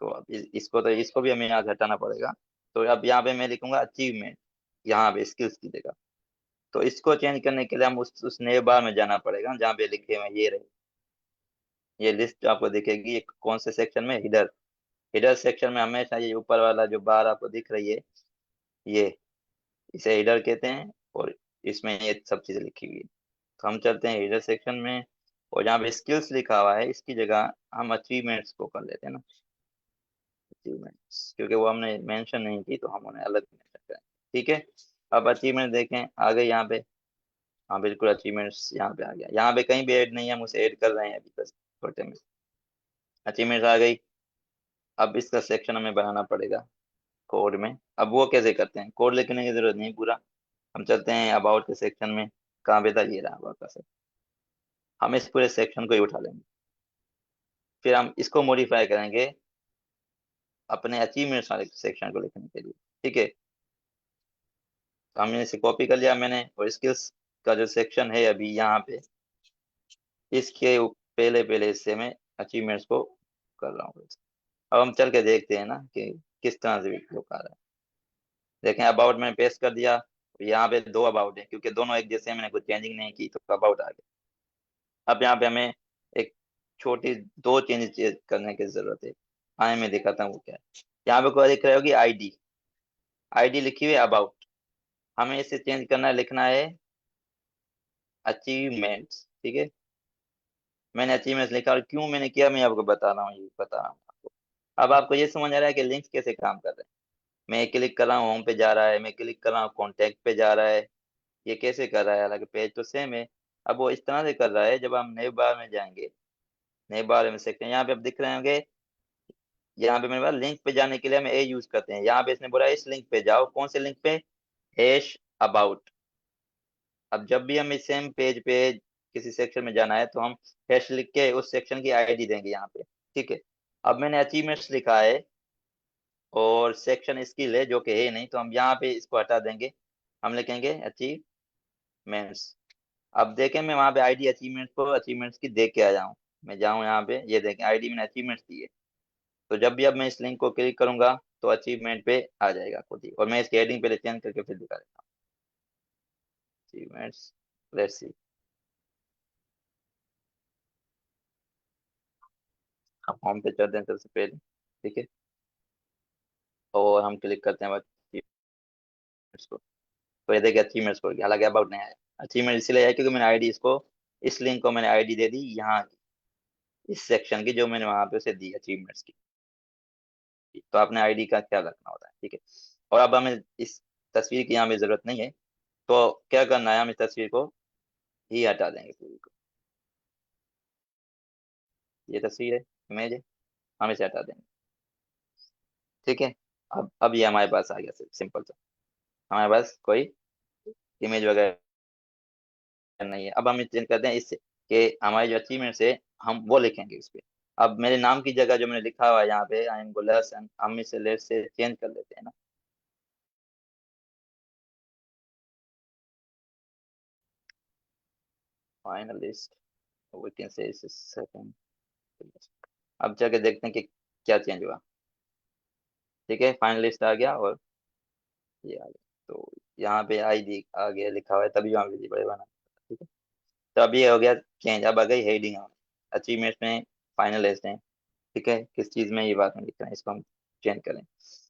तो अब इसको, तो इसको भी हमें यहाँ से हटाना पड़ेगा। तो अब यहाँ पे मैं लिखूंगा अचीवमेंट, यहाँ पे स्किल्स की जगह। तो इसको चेंज करने के लिए हम उस नए बार में जाना पड़ेगा, जहाँ पे लिखे हुए ये रहे, ये लिस्ट आपको दिखेगी, ये कौन से सेक्शन में, हिडर। हिडर सेक्शन में हमेशा ये ऊपर वाला जो बार आपको दिख रही है, ये, इसे हिडर कहते हैं, और इसमें ये सब चीजें लिखी हुई है। तो हम चलते हैं हिडर सेक्शन में, और जहाँ पे स्किल्स लिखा हुआ है इसकी जगह हम अचीवमेंट्स को कर लेते हैं ना, अचीवमेंट्स, क्योंकि वो हमने मेंशन नहीं की, तो हम उन्हें अलग मेंशन करें, ठीक है। अब अचीवमेंट देखें, आ गए यहाँ पे। हाँ बिल्कुल, अचीवमेंट्स यहाँ पे आ गया। यहाँ पे कहीं भी ऐड नहीं है, हम उसे ऐड कर रहे हैं अभी बस छोटे में। अचीवमेंट्स आ गई। अब इसका सेक्शन हमें बनाना पड़ेगा कोड में। अब वो कैसे करते हैं, कोड लिखने की जरूरत नहीं पूरा। हम चलते हैं अबाउट के सेक्शन में, कहाँ पे था, ये रहा अबाउट का सेक्शन। हम इस पूरे सेक्शन को ही उठा लेंगे, फिर हम इसको मॉडिफाई करेंगे अपने अचीवमेंट्स वाले सेक्शन को लिखने के लिए, ठीक है। तो हमने इसे कॉपी कर लिया मैंने, और स्किल्स का जो सेक्शन है अभी यहाँ पे, इसके पहले पहले हिस्से में अचीवमेंट्स को कर रहा हूँ। अब हम चल के देखते हैं ना कि किस तरह से लोग आ रहा है। देखें, अबाउट मैंने पेस्ट कर दिया, यहाँ पे दो अबाउट है, क्योंकि दोनों एक जैसे हैं, मैंने कुछ चेंजिंग नहीं की, तो अबाउट आ गया। अब यहाँ पे हमें एक छोटी दो चेंजेस करने की जरूरत है। आए मैं दिखाता हूँ वो क्या है। यहाँ पे कोई दिख रही होगी आईडी, आईडी लिखी हुई है अबाउट, हमें इसे चेंज करना है, लिखना है अचीवमेंट्स, ठीक है। मैंने अचीवमेंट्स लिखा, और क्यों मैंने किया मैं आपको बता रहा हूँ, ये बता रहा हूँ आपको। अब आपको ये समझ आ रहा है कि लिंक्स कैसे काम कर रहे हैं। मैं क्लिक कर रहा हूँ, होम पे जा रहा है, मैं क्लिक कर रहा हूँ, कॉन्टेक्ट पे जा रहा है। ये कैसे कर रहा है, हालांकि पेज तो सेम है। अब वो इस तरह से कर रहा है, जब हम नए बार में जाएंगे, नए बार में सेक्शन यहाँ पे आप दिख रहे होंगे। यहाँ पे मेरे पास लिंक पे जाने के लिए हम ए यूज करते हैं। यहाँ पे इसने बोला इस लिंक पे जाओ, कौन से लिंक पे, हैश अबाउट। अब जब भी हमें सेम पेज पे किसी सेक्शन में जाना है, तो हम हैश लिख के उस सेक्शन की आईडी देंगे यहाँ पे, ठीक है। अब मैंने अचीवमेंट्स लिखा है, और सेक्शन स्किल है जो कि है नहीं, तो हम यहाँ पे इसको हटा देंगे, हम लिखेंगे अचीवमेंट्स। अब देखें, मैं वहाँ पे आईडी अचीवमेंट्स को, अचीवमेंट्स की देख के आ जाऊँ। मैं जाऊँ यहाँ पे, ये देखें आईडी मैंने अचीवमेंट्स दी है। तो जब भी अब मैं इस लिंक को क्लिक करूंगा तो अचीवमेंट पे आ जाएगा खुद ही। और मैं इसके हेडिंग पे चेंज करके फिर दिखा देता हूँ। Achievements, let's see. हम होम पे चलते हैं सबसे पहले, ठीक है, और हम क्लिक करते हैं अचीवमेंट्स को। तो ये देखिए अचीवमेंट्स को, हालांकि अबाउट नहीं आया। अचीवमेंट इसलिए आया क्योंकि मैंने आईडी इसको, इस लिंक को मैंने आईडी दे दी यहाँ इस सेक्शन की, जो मैंने वहां पे उसे दी अचीवमेंट्स की। तो आपने आईडी का ख्याल रखना होता है, ठीक है। और अब हमें इस तस्वीर की यहाँ पे जरूरत नहीं है, तो क्या करना है, हम इस तस्वीर को ही हटा देंगे पूरी को। ये तस्वीर है, इमेज है, हम इसे हटा देंगे, ठीक है। अब ये हमारे पास आ गया, सिंपल सा, हमारे पास कोई इमेज वगैरह नहीं है। अब हम चेंज करते हैं इससे कि हमारे जो अचीवमेंट्स है हम वो लिखेंगे इस पे। अब मेरे नाम की जगह जो मैंने लिखा हुआ है यहाँ पे आई एम गुलस, हम इसे लेट से चेंज कर लेते हैं ना। Finalist, we can say second. अब जाके देखते हैं कि क्या चेंज हुआ, ठीक है। फाइनलिस्ट आ गया और ये आ गया, तो यहाँ पे आईडी आ गया लिखा हुआ है, तभी वहाँ विजिबल बना, ठीक है। तो अब ये हो गया चेंज। अब आ गई हेडिंग अचीवमेंट में, फाइनलिस्ट है, ठीक है। किस चीज में ये बात में लिख रहे हैं, इसको हम चेंज करें।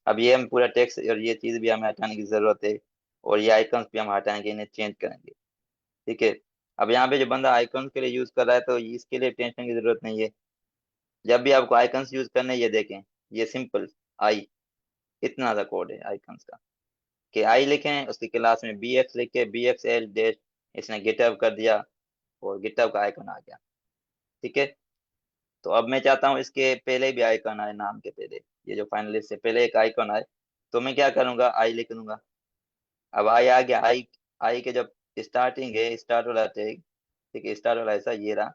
अब ये हम पूरा टेक्स्ट और ये चीज भी हमें हटाने की जरूरत है, और ये आइकन्स भी हम हटाएंगे, इन्हें चेंज करेंगे, ठीक है। अब यहाँ पे जो बंदा आइकन्स के लिए यूज कर रहा है तो इसके लिए टेंशन की जरूरत नहीं है। जब भी आपको आइकन्स यूज करने हैं, ये देखें, ये सिंपल आई, इतना सा कोड है आइकन्स का, कि आई लिखें, उसकी क्लास में बी एक्स लिख के बी एक्स एल डेश, इसने गिटहब कर दिया और गिटहब का आइकन आ गया, ठीक है। तो अब मैं चाहता हूँ इसके पहले भी आइकन आए, नाम के पहले, ये जो फाइनलिस्ट से पहले एक आइकन आए, तो मैं क्या करूंगा, आई लिख दूंगा। अब आई आ गया, आई, आई के जब स्टार्टिंग है, स्टार्ट वाला टैग, ठीक है, स्टार्ट वाला ऐसा ये रहा।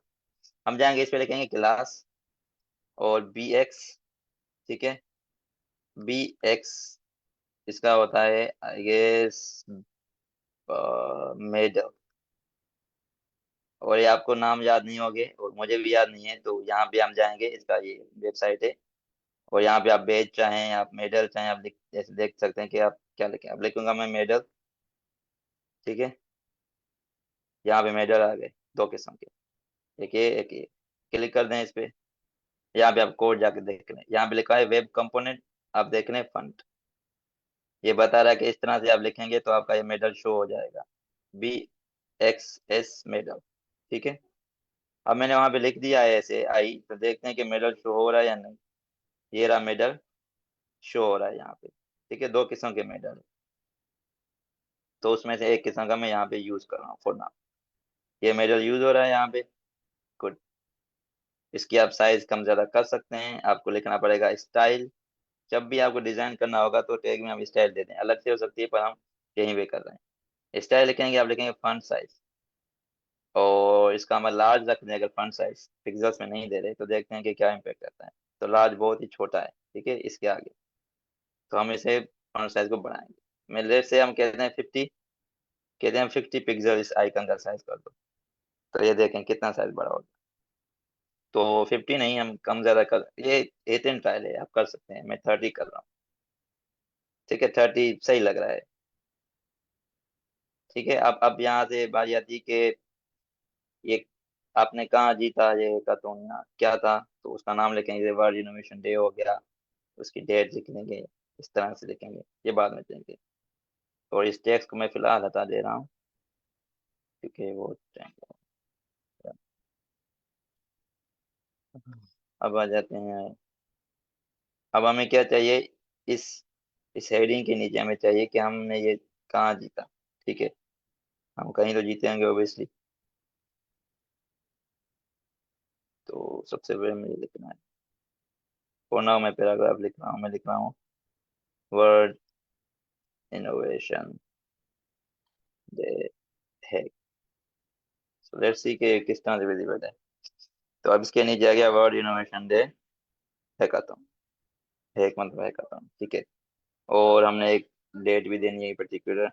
हम जाएंगे इस पे लिखेंगे क्लास और बी एक्स, ठीक है, बी एक्स, इसका होता है आई गेस मेडल। और ये आपको नाम याद नहीं होंगे और मुझे भी याद नहीं है, तो यहाँ पे हम जाएंगे, इसका ये वेबसाइट है, और यहाँ पे आप बेच चाहें, आप मेडल चाहें, आप जैसे देख सकते हैं कि आप क्या लिखें। अब लिखूंगा मैं मेडल, ठीक है। यहाँ पे मेडल आ गए दो किस्म के, एक ये, क्लिक कर दें इस पे। यहाँ पे आप कोड जाके देख लें, यहाँ पे लिखा है वेब कंपोनेंट, आप देख लें फंट, ये बता रहा है कि इस तरह से आप लिखेंगे तो आपका ये मेडल शो हो जाएगा, बी एक्स एस मेडल, ठीक है। अब मैंने वहां पे लिख दिया है ऐसे आई, तो देखते हैं कि मेडल शो हो रहा है या नहीं। ये रहा मेडल, शो हो रहा है यहाँ पे, ठीक है। दो किस्म के मेडल है, तो उसमें से एक किस्म का मैं यहाँ पे यूज कर रहा हूँ फॉर नाउ। ये मेडल यूज हो रहा है यहाँ पे, गुड। इसकी आप साइज कम ज्यादा कर सकते हैं, आपको लिखना पड़ेगा स्टाइल। जब भी आपको डिजाइन करना होगा तो टैग में हम स्टाइल देते हैं, अलग से हो सकती है पर हम यहीं पे कर रहे हैं। स्टाइल लिखेंगे, आप लिखेंगे फॉन्ट साइज, और इसका हम लार्ज रख दें, अगर फॉन्ट साइज पिक्सेल्स में नहीं दे रहे तो देखते हैं कि क्या इम्पेक्ट करता है। तो लार्ज बहुत ही छोटा है, ठीक है, इसके आगे, तो हम इसे फॉन्ट साइज को बढ़ाएंगे। मैं लेट से हम कहते हैं 50, कहते हैं 50 पिक्सल इस आइकन का साइज कर दो, तो ये देखें कितना साइज बड़ा होगा। तो 50 नहीं, हम कम ज्यादा कर, ये 18 ट्रायल है, आप कर सकते हैं, मैं 30 कर रहा हूँ, ठीक है। 30 सही लग रहा है, ठीक है। अब यहाँ से बारी आती है कि ये आपने कहाँ जीता, ये हैकाथॉन या क्या था, तो उसका नाम लिखेंगे, वर्ल्ड इनोवेशन डे हो गया, उसकी डेट लिख लेंगे, इस तरह से लिखेंगे, ये बाद में देंगे। और इस टेक्स्ट को मैं फिलहाल हटा दे रहा हूँ क्योंकि वो टाइम। अब आ जाते हैं, अब हमें क्या चाहिए, इस इस हेडिंग के नीचे हमें चाहिए कि हमने ये कहाँ जीता, ठीक है। हम कहीं तो जीते होंगे ओबियसली, तो सबसे पहले मुझे लिखना है, फॉर नाउ मैं पैराग्राफ लिख रहा हूँ, मैं लिख रहा हूँ वर्ल्ड इनोवेशन डे है। सो लेट्स सी कि किस तरह से विजिबल है। तो अब इसके नीचे आ गया world innovation day hackathon, hack मतलब हैकाथॉन, ठीक है। और हमने एक डेट भी देनी है पर्टिकुलर,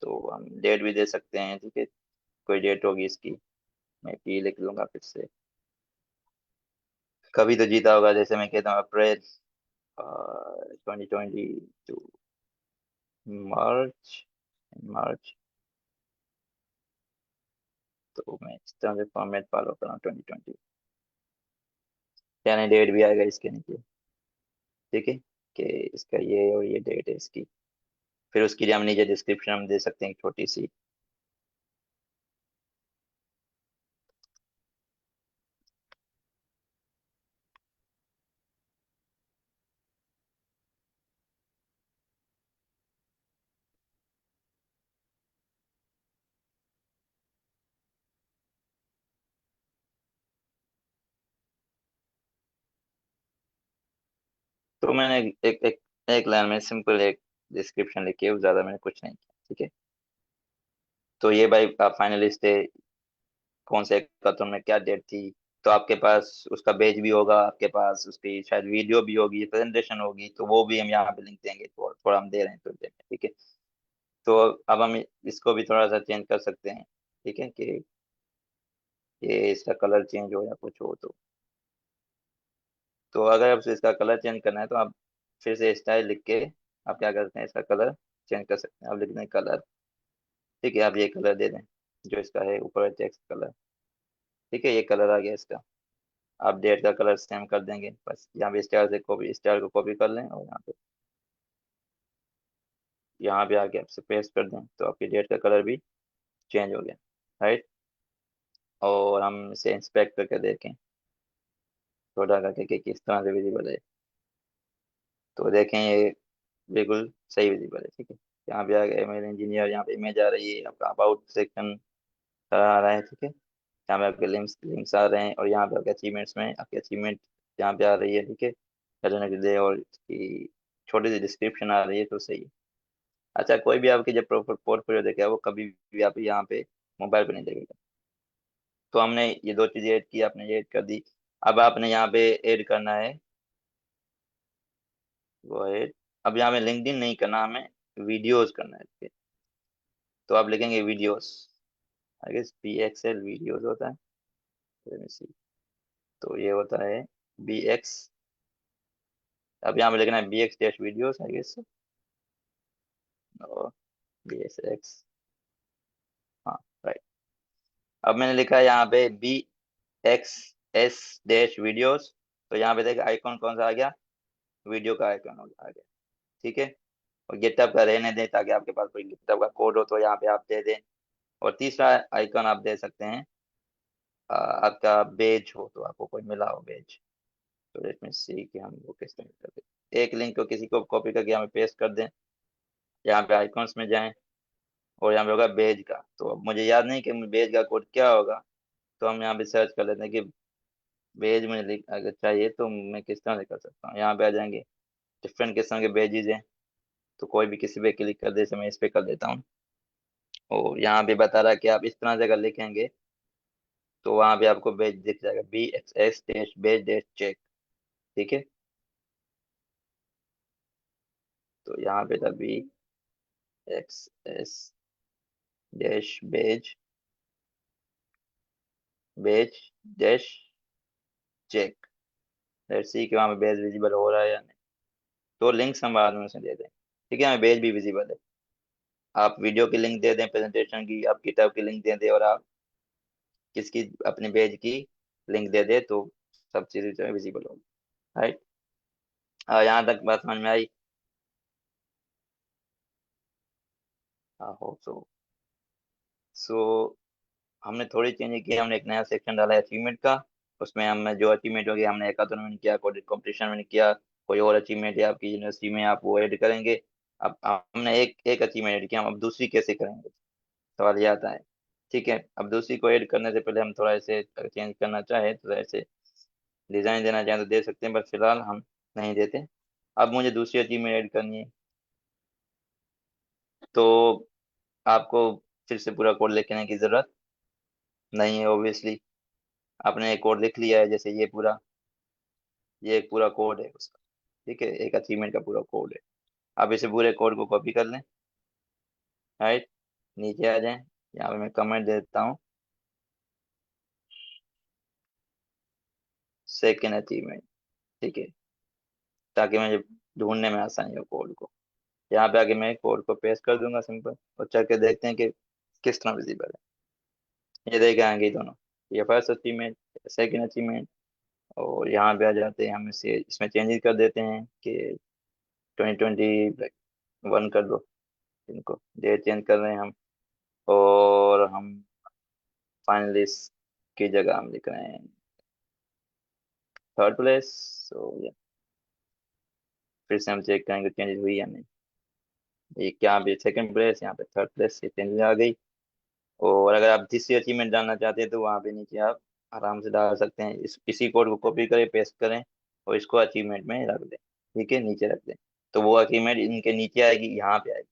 तो हम डेट भी दे सकते हैं, ठीक है। कोई डेट होगी इसकी, मैं पी लिख लूंगा फिर से, कभी तो जीता होगा, जैसे मैं कहता हूँ अप्रैल 2022, मार्च, मार्च। तो मैं इस तरह से फॉर्मेट फॉलो कर रहा हूँ 2020। यानी डेट भी आएगा इसके नीचे, ठीक है, कि इसका ये और ये डेट है इसकी। फिर उसके लिए हम नीचे डिस्क्रिप्शन हम दे सकते हैं एक छोटी सी। तो मैंने एक लाइन में सिंपल एक डिस्क्रिप्शन लिखी है, ज्यादा मैंने कुछ नहीं किया, ठीक है। तो ये भाई आप फाइनलिस्ट है, कौन से का तुमने क्या डेट थी, तो आपके पास उसका पेज भी होगा, आपके पास उसकी शायद वीडियो भी होगी, प्रेजेंटेशन होगी, तो वो भी हम यहाँ पे लिंक देंगे, तो थोड़ा हम दे रहे हैं तो देंगे, ठीक है। तो अब हम इसको भी थोड़ा सा चेंज कर सकते हैं, ठीक है, कि ये इसका कलर चेंज हो या कुछ हो। तो अगर आप इसका कलर चेंज करना है तो आप फिर से स्टाइल लिख के आप क्या करते हैं, इसका कलर चेंज कर सकते हैं। आप लिख दें कलर, ठीक है, आप ये कलर दे दें जो इसका है ऊपर टेक्स्ट कलर, ठीक है, ये कलर आ गया इसका। आप डेट का कलर सेम कर देंगे, बस यहाँ पे स्टाइल से कॉपी, स्टाइल को कॉपी कर लें और यहाँ पे आके आपसे पेस्ट कर दें, तो आपकी डेट का कलर भी चेंज हो गया, राइट। और हम इसे इंस्पेक्ट करके देखें थोड़ा करके कि किस तरह से विजिबल है। तो देखें ये बिल्कुल सही विजिबल है, ठीक है। यहाँ पे आ गया मेल इंजीनियर, यहाँ पे इमेज आ रही है, आपका अबाउट सेक्शन आ रहा है, ठीक है। यहाँ पे आपके लिंक्स लिंक्स आ रहे हैं, और यहाँ पे आपके अचीवमेंट्स में आपके अचीवमेंट यहाँ पे आ रही है, ठीक है, करने के लिए, और इसकी छोटी सी डिस्क्रिप्शन आ रही है, तो सही है। अच्छा, कोई भी आपकी जब पोर्टफोलियो देखेगा वो कभी भी आप यहाँ पे मोबाइल पे नहीं देखेगा। तो हमने ये दो चीजें ऐड की, आपने ये ऐड कर दी। अब आपने यहाँ पे ऐड करना है वो ऐड, अब यहाँ पे लिंक्डइन नहीं करना, हमें वीडियोस करना है, ठीक है। तो आप लिखेंगे videos, I guess PXL videos होता है। Let me see। तो ये होता है BX, अब यहाँ पे लिखना है BX dash videos, I guess, और BSX, हाँ, राइट। अब मैंने लिखा है यहाँ पे BXS डैश वीडियोस, तो यहाँ पे देखिए आइकॉन कौन सा आ गया, वीडियो का आइकॉन आ गया, ठीक है। और गिटहब का रहने दें ताकि आपके पास कोई गिटहब का कोड हो तो यहाँ पे आप दे दें। और तीसरा आइकॉन आप दे सकते हैं, आपका बेज हो तो आपको कोई मिला हो बेज। तो लेट मी सी कि हम वो किस तरह करते हैं। एक लिंक को किसी को कॉपी करके यहाँ पे पेस्ट कर दें, यहाँ पे आइकॉन्स में जाएं, और यहाँ पे होगा बेज का। तो अब मुझे याद नहीं कि बेज का कोड क्या होगा, तो हम यहाँ पे सर्च कर लेते हैं कि बेज मुझे अगर चाहिए तो मैं किस तरह से कर सकता हूँ। यहाँ पे आ जाएंगे, डिफरेंट किस्म के बेजिज हैं, तो कोई भी किसी पे क्लिक कर दे, जैसे मैं इस पे कर देता हूँ। और यहाँ पे बता रहा है कि आप इस तरह से अगर लिखेंगे तो वहाँ पे आपको बेज दिख जाएगा, BXS dash badge dash check, ठीक है। तो यहाँ पे था BXS dash badge badge dash check. Let's see कि वहाँ पे बेज विजिबल हो रहा है या नहीं। तो लिंक्स हम बाद में उसे दे दें, ठीक है, हमें बेज भी विजिबल है। आप वीडियो की लिंक दे दें, प्रेजेंटेशन की, आप किताब की लिंक दे दें, और आप किसकी अपने पेज की लिंक दे दे, तो सब चीज़ें जो है विजिबल होगी, राइट। यहाँ तक बात समझ में आई? हाँ हो सो हमने थोड़ी चेंज की, हमने एक नया सेक्शन डाला है अचीवमेंट का। उसमें हम जो अचीवमेंट हो गया, हमने हैकाथन में किया, कोडिंग कंपटीशन में किया, कोई और अचीवमेंट है आपकी यूनिवर्सिटी में, आप वो ऐड करेंगे। अब हमने एक एक अचीवमेंट ऐड किया, हम अब दूसरी कैसे करेंगे, सवाल ये आता है, ठीक है। अब दूसरी को ऐड करने से पहले हम थोड़ा ऐसे चेंज करना चाहे तो ऐसे डिजाइन देना चाहें तो दे सकते हैं, बट फिलहाल हम नहीं देते। अब मुझे दूसरी अचीवमेंट ऐड करनी है, तो आपको फिर से पूरा कोड लिखने की जरूरत नहीं है, ऑब्वियसली। आपने एक कोड लिख लिया है, जैसे ये एक पूरा कोड है उसका, ठीक है, एक अचीवमेंट का पूरा कोड है। आप इसे पूरे कोड को कॉपी कर लें, राइट, नीचे आ जाएं, यहाँ पे मैं कमेंट देता हूँ, सेकेंड अचीवमेंट, ठीक है, ताकि मुझे ढूंढने में आसानी हो कोड को। यहाँ पे आके मैं कोड को पेस्ट कर दूंगा सिंपल, और चल के देखते हैं कि किस तरह विजिबल है। ये देख आएंगे दोनों, ये फर्स्ट अचीवमेंट, सेकेंड अचीवमेंट। और यहाँ पे आ जाते हैं हम, इसे इसमें चेंजेस कर देते हैं कि 2021 कर दो, इनको डेट चेंज कर रहे हैं हम। और हम फाइनलिस्ट की जगह हम लिख रहे हैं थर्ड प्लेस। तो ये फिर से हम चेक करेंगे चेंजेस हुई या नहीं। ये यहाँ पे सेकंड प्लेस, यहाँ पे थर्ड प्लेस, ये चेंजेस आ गई। और अगर आप तीसरी अचीवमेंट डालना चाहते हैं तो वहाँ पे नीचे आप आराम से डाल सकते हैं, इसी कोड को कॉपी करें, पेस्ट करें, और इसको अचीवमेंट में रख दें। ठीक है, नीचे रख दें, तो वो अचीवमेंट इनके नीचे आएगी, यहाँ पे आएगी।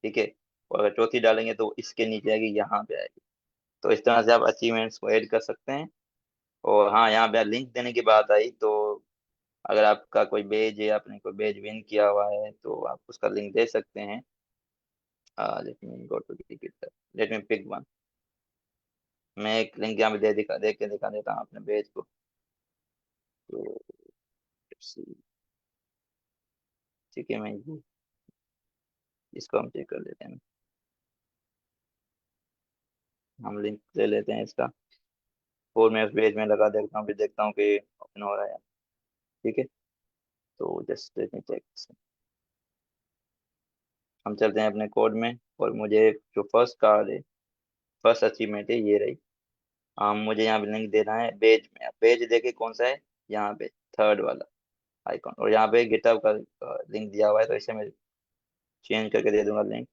ठीक है, और अगर चौथी डालेंगे तो इसके नीचे आएगी, यहाँ पे आएगी। तो इस तरह से आप अचीवमेंट्स को ऐड कर सकते हैं। और हाँ, यहाँ पे लिंक देने की बात आई तो अगर आपका कोई पेज है, आपने कोई पेज विन किया हुआ है, तो आप उसका लिंक दे सकते हैं। Let me go to let me pick one. मैं एक लिंक यहाँ पे दे के दिखा देता हूँ अपने पेज को। तो let's see, ठीक है, मैं इसको हम चेक कर लेते हैं। हम लिंक ले लेते हैं इसका, और मैं उस पेज में लगा देखता हूँ, फिर देखता हूँ कि ओपन हो रहा है। ठीक है, तो जस्ट लेट मी चेक। हम चलते हैं अपने कोड में, और मुझे जो फर्स्ट कार्ड है, फर्स्ट अचीवमेंट है, ये रही। मुझे यहाँ पे लिंक देना है पेज में। पेज देखे कौन सा है, यहाँ पे थर्ड वाला आइकॉन, और यहाँ पे गिटहब का लिंक दिया हुआ है, तो इसे मैं चेंज करके दे दूंगा लिंक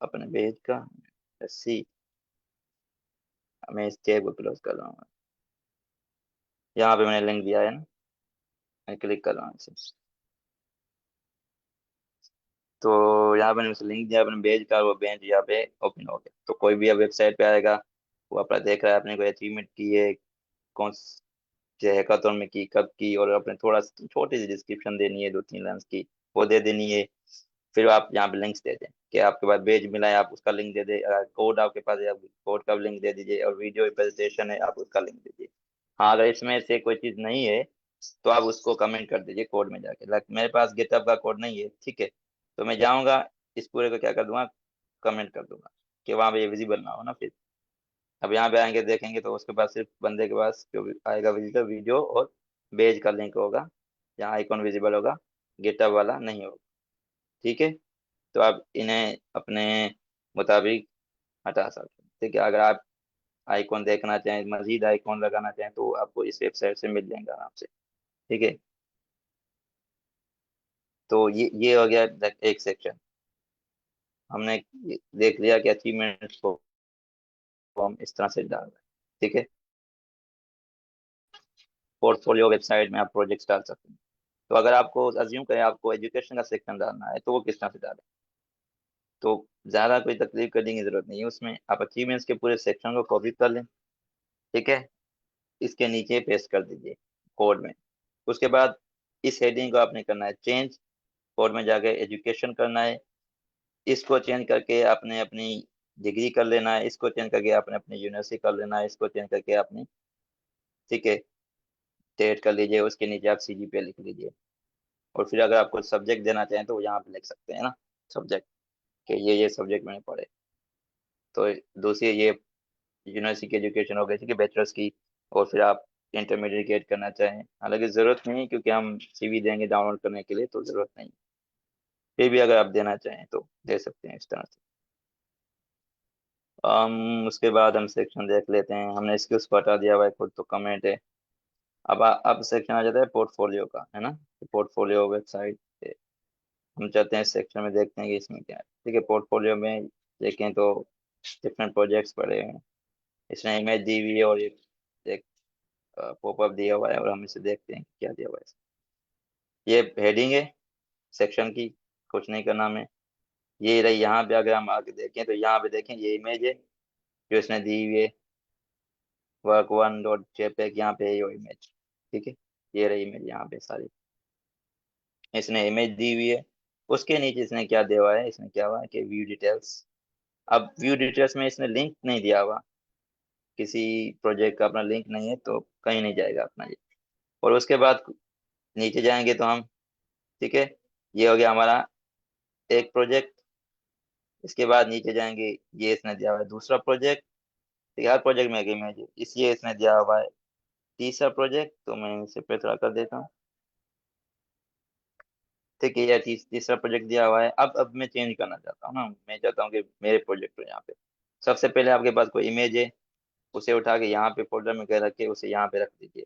अपने पेज का। सी, मैं इस टैब को क्लोज कर रहा हूँ। यहाँ पे मैंने लिंक दिया है ना, मैं क्लिक कर रहा हूँ इसे। तो यहाँ पे मैंने उसे लिंक दिया अपने पेज का, वो पेज यहाँ पे ओपन हो गया। तो कोई भी अब वेबसाइट पे आएगा, वो अपना देख रहा है आपने कोई अचीवमेंट की है, कौन से हैकाथॉन में की, कब की, और अपने थोड़ा छोटी सी डिस्क्रिप्शन देनी है, 2-3 लाइन की, वो दे देनी है। फिर आप यहाँ पे लिंक्स दे दें कि आपके पास पेज मिला है, आप उसका लिंक दे दें। अगर कोड आपके पास है, आप कोड का लिंक दे दीजिए, और वीडियो प्रेजेंटेशन है, आप उसका लिंक दीजिए। हाँ, अगर इसमें से कोई चीज़ नहीं है तो आप उसको कमेंट कर दीजिए कोड में जाके। लाइक मेरे पास गिटहब का कोड नहीं है, ठीक है, तो मैं जाऊँगा, इस पूरे को क्या कर दूंगा, कमेंट कर दूंगा, कि वहाँ पे ये विजिबल ना हो ना फिर। अब यहाँ पे आएंगे देखेंगे तो उसके पास सिर्फ बंदे के पास जो भी आएगा विजिटर, वीडियो और पेज का लिंक होगा, जहाँ आइकॉन विजिबल होगा, गिटहब वाला नहीं होगा। ठीक है, तो आप इन्हें अपने मुताबिक हटा सकते हैं। ठीक है, अगर आप आइकॉन देखना चाहें, मजीद आइकॉन लगाना चाहें, तो आपको इस वेबसाइट से मिल जाएंगे आराम से। ठीक है, तो ये हो गया एक सेक्शन। हमने देख लिया कि अचीवमेंट्स को हम इस तरह से डाल रहे हैं। ठीक है, पोर्टफोलियो वेबसाइट में आप प्रोजेक्ट्स डाल सकते हैं। तो अगर आपको अज्यूम करें आपको एजुकेशन का सेक्शन डालना है, तो वो किस तरह से डालें। तो ज़्यादा कोई तकलीफ करने की जरूरत नहीं है उसमें, आप अचीवमेंट्स के पूरे सेक्शन को कॉपी कर लें। ठीक है, इसके नीचे पेस्ट कर दीजिए कोड में। उसके बाद इस हेडिंग को आपने करना है चेंज, कोड में जाके एजुकेशन करना है। इसको चेंज करके आपने अपनी डिग्री कर लेना है, इसको चेंज करके आपने अपनी यूनिवर्सिटी कर लेना है, इसको चेंज करके आपने, ठीक है, स्टेट कर लीजिए। उसके नीचे आप CGPA लिख लीजिए। और फिर अगर आपको सब्जेक्ट देना चाहें तो यहाँ पे लिख सकते हैं ना, सब्जेक्ट, कि ये सब्जेक्ट मैंने पढ़े। तो दूसरी ये यूनिवर्सिटी की एजुकेशन हो गई, ठीक है, बैचलर्स की। और फिर आप इंटरमीडिएट करना चाहें, हालांकि ज़रूरत नहीं है क्योंकि हम CV देंगे डाउनलोड करने के लिए, तो ज़रूरत नहीं। फिर भी अगर आप देना चाहें तो दे सकते हैं इस तरह से। उसके बाद हम सेक्शन देख लेते हैं। हमने इसके को हटा दिया हुआ है खुद, तो कमेंट है। अब सेक्शन आ जाता है पोर्टफोलियो का, है ना। पोर्टफोलियो वेबसाइट, हम चाहते हैं इस सेक्शन में देखते हैं कि इसमें क्या है। ठीक है, पोर्टफोलियो में देखें तो डिफरेंट प्रोजेक्ट्स पड़े हैं। इसमें इमेज दी हुई है, और एक पॉपअप दिया हुआ है, और हम इसे देखते हैं क्या दिया हुआ है। ये हेडिंग है सेक्शन की, कुछ नहीं करना हमें। ये रही, यहाँ पे अगर हम आगे देखें तो यहाँ पे देखें ये इमेज है जो इसने दी हुई है, work1.jpg, यहाँ पे ये इमेज। ठीक है, ये रही इमेज यहाँ पे सारी, इसने इमेज दी हुई है। उसके नीचे इसने क्या दिया हुआ है, इसने क्या हुआ है कि व्यू डिटेल्स। अब व्यू डिटेल्स में इसने लिंक नहीं दिया हुआ, किसी प्रोजेक्ट का अपना लिंक नहीं है, तो कहीं नहीं जाएगा अपना ये। और उसके बाद नीचे जाएंगे तो हम, ठीक है, ये हो गया हमारा एक प्रोजेक्ट। इसके बाद नीचे जाएंगे, ये इसने दिया हुआ है दूसरा प्रोजेक्ट। ठीक है, हर प्रोजेक्ट में एक इमेज है, इसलिए इसने दिया हुआ है तीसरा प्रोजेक्ट। तो मैं इसे पे थोड़ा कर देता हूँ। ठीक है, ये तीसरा प्रोजेक्ट दिया हुआ है। अब मैं चेंज करना चाहता हूँ ना, मैं चाहता हूँ कि मेरे प्रोजेक्ट को यहाँ पे सबसे पहले आपके पास कोई इमेज है, उसे उठा के यहाँ पे फोल्डर में कर रख के उसे यहाँ पे रख दीजिए।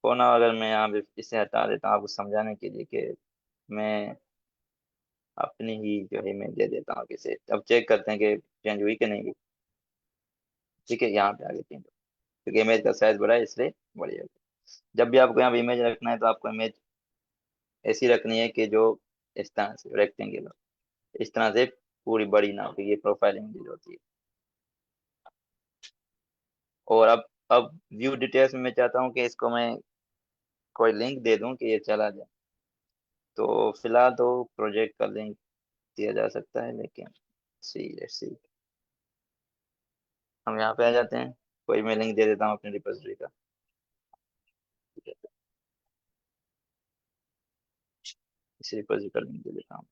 फोन अगर मैं यहाँ पे इसे हटा देता हूँ आपको समझाने के लिए कि मैं अपनी ही जो है इमेज दे देता हूँ किसे। अब चेक करते हैं कि चेंज हुई कि नहीं हुई। ठीक है, यहाँ पे आगे चेंज, क्योंकि इमेज का साइज बड़ा है इसलिए बड़ी है। जब भी आपको यहाँ पे इमेज रखना है तो आपको इमेज ऐसी रखनी है कि जो इस तरह से रेक्टेंगल हो, इस तरह से पूरी बड़ी ना हो, कि ये प्रोफाइल इमेज होती है। और अब व्यू डिटेल्स में मैं चाहता हूँ कि इसको मैं कोई लिंक दे दूं कि ये चला जाए। तो फिलहाल तो प्रोजेक्ट का लिंक दिया जा सकता है, लेकिन सी लेट्स सी, हम यहाँ पे आ जाते हैं। कोई मैं लिंक दे देता हूँ अपने रिपोजिटरी का। इस रिपोजिटरी का लिंक दे देता हूँ।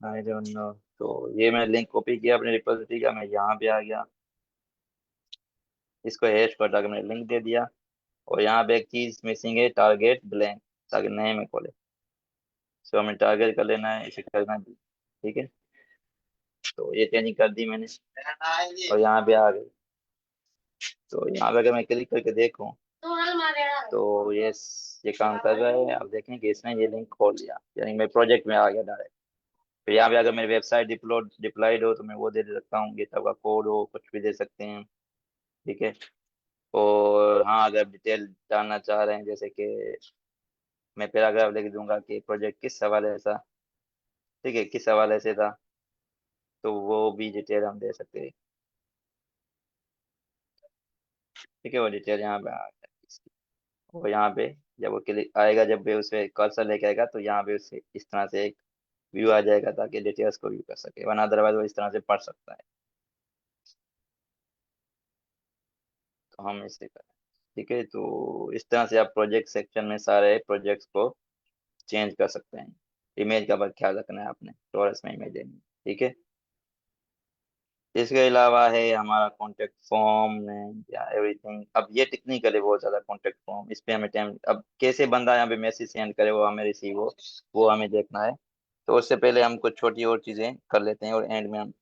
I don't know. तो ये मैं लिंक कॉपी किया अपने रिपोजिटरी का, मैं यहाँ पे आ गया, इसको हैश पर डाल के मैंने लिंक दे दिया। और यहाँ पे एक चीज मिसिंग है, टारगेट ब्लैंक, ताकि नए में खोले। सो हमें टारगेट कर लेना है, इसे करना है। ठीक है, तो ये चेंजिंग कर दी मैंने और यहाँ पे आ गई। तो यहाँ पे अगर मैं क्लिक करके देखूँ तो ये काम कर रहा है। आप देखें कि इसने ये लिंक खोल लिया, यानी मैं प्रोजेक्ट में आ गया डायरेक्ट। फिर यहाँ पे अगर मेरी वेबसाइट डिप्लॉयड हो तो मैं वो दे सकता हूँ, गिटहब का कोड हो, कुछ भी दे सकते हैं। ठीक है, और हाँ, अगर डिटेल जानना चाह रहे हैं, जैसे कि मैं पैराग्राफ लिख दूंगा कि प्रोजेक्ट किस हवाले से, ठीक है, किस हवाले से था, तो वो भी डिटेल हम दे सकते हैं। ठीक है, वो डिटेल यहाँ पे आ गया इसकी। और यहाँ पे जब वो क्लिक आएगा, जब भी उस पे कर्सर लेके आएगा तो यहाँ पे उसे इस तरह से एक व्यू आ जाएगा, ताकि डिटेल्स को व्यू कर सके, वरना अदरवाइज वो इस तरह से पढ़ सकता है। तो हम इसे करें। ठीक है, तो इस तरह से आप प्रोजेक्ट सेक्शन में सारे प्रोजेक्ट्स को चेंज कर सकते हैं। इमेज का बस ख्याल रखना है आपने, टोरस में इमेज देनी है। ठीक है, इसके अलावा है हमारा कॉन्टेक्ट फॉर्म या एवरीथिंग। अब ये टेक्निकल है बहुत ज्यादा कॉन्टेक्ट फॉर्म, इस पे हमें टाइम, अब कैसे बंदा यहाँ पे मैसेज सेंड करे, वो हमें रिसीव हो, वो हमें देखना है। तो उससे पहले हम कुछ छोटी और चीजें कर लेते हैं, और एंड में हम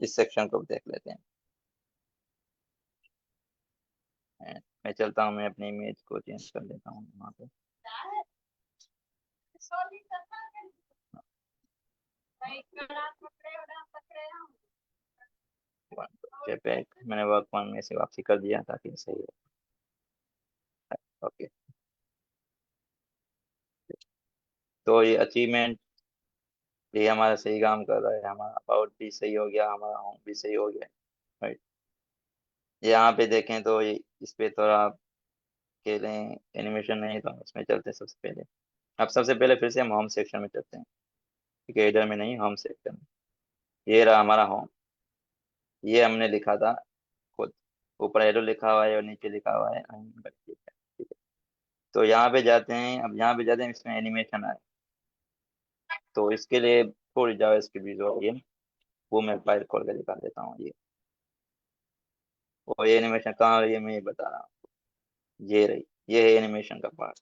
इस सेक्शन को देख लेते हैं। मैं चलता हूँ, मैं अपनी इमेज को चेंज कर लेता हूँ वहाँ पे। जेपैक मैंने वर्क वन में से वापसी कर दिया ताकि सही हो। ओके, तो ये अचीवमेंट, ये हमारा सही काम कर रहा है, हमारा अबाउट भी सही हो गया, हमारा होम भी सही हो गया। राइट, यहाँ पे देखें तो ये इस पे थोड़ा अकेले एनिमेशन नहीं, तो हम इसमें चलते हैं सबसे पहले। अब सबसे पहले फिर से हम होम सेक्शन में चलते हैं। ठीक है, इधर में नहीं, होम सेक्शन में। ये रहा हमारा होम, ये हमने लिखा था खुद। ऊपर एरो लिखा हुआ है और नीचे लिखा हुआ है बट ठीक है। ठीक है, तो यहाँ पे जाते हैं। अब यहाँ पे जाते हैं, इसमें एनिमेशन आए, तो इसके लिए थोड़ी जावास्क्रिप्ट यूज होगी है, वो मैं फाइल खोल के दिखा देता हूँ। ये और ये एनिमेशन कहाँ है, ये मैं ये बता रहा हूँ। ये रही, ये है एनिमेशन का पार्ट।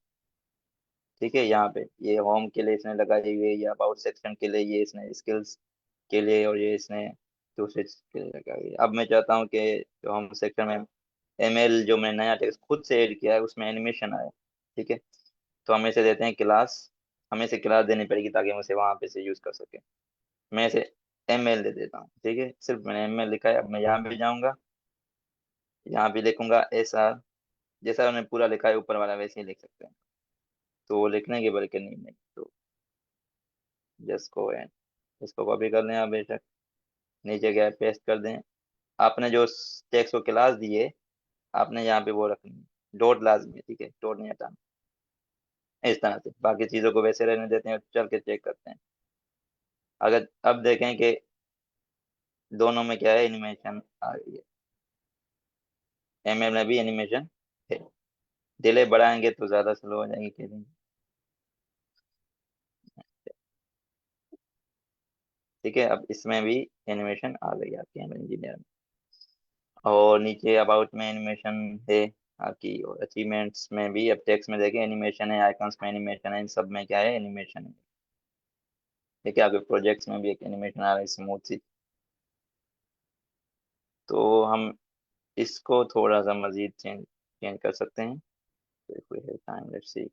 ठीक है, यहाँ पे ये होम के लिए इसने लगाई हुई है, या अबाउट सेक्शन के लिए ये इसने स्किल्स के लिए, और ये इसने दूसरे चीज के लिए लगाई हुई है। अब मैं चाहता हूँ कि जो होम सेक्शन में एमएल जो मैंने नया टेक्स्ट खुद से ऐड किया है उसमें एनिमेशन आए। ठीक है, तो हम इसे देते हैं क्लास। हमें इसे क्लास देनी पड़ेगी ताकि हम उसे वहां पे से यूज कर सके। मैं इसे एमएल दे देता हूँ। ठीक है, सिर्फ मैंने एमएल लिखा है। अब मैं यहाँ भी जाऊंगा, यहाँ भी लिखूंगा एसआर, जैसा उन्होंने पूरा लिखा है ऊपर वाला वैसे ही लिख सकते हैं। तो वो लिखने के बल्कि नहीं तो जस्ट गो एंड इसको कॉपी कर लें आप बेशक, नीचे गया पेस्ट कर दें। आपने जो टेक्स्ट को क्लास दी है, आपने यहाँ पे वो रखनी है, डॉट लाजमी है। ठीक है, डॉट नहीं हटाना। इस तरह से बाकी चीजों को वैसे रहने देते हैं और चल के चेक करते हैं। अगर अब देखें कि दोनों में क्या है, एनिमेशन आ गई है। एमएल में भी एनिमेशन है। डिले बढ़ाएंगे तो ज्यादा स्लो हो जाएगी केबिन। ठीक है, अब इसमें भी एनिमेशन आ गई आपके एमएल इंजीनियर में। और नीचे अबाउट में एनिमेशन है आपकी, और अचीवमेंट्स में भी, अब टेक्स्ट में देखें एनिमेशन है, आइकन्स में एनिमेशन है, इन सब में क्या है, एनिमेशन है। ठीक है, आपके प्रोजेक्ट्स में भी एक एनिमेशन आ रहा है स्मूथ सी। तो हम इसको थोड़ा सा मजीद चेंज चेंज कर सकते हैं। तो if we have time, let's see।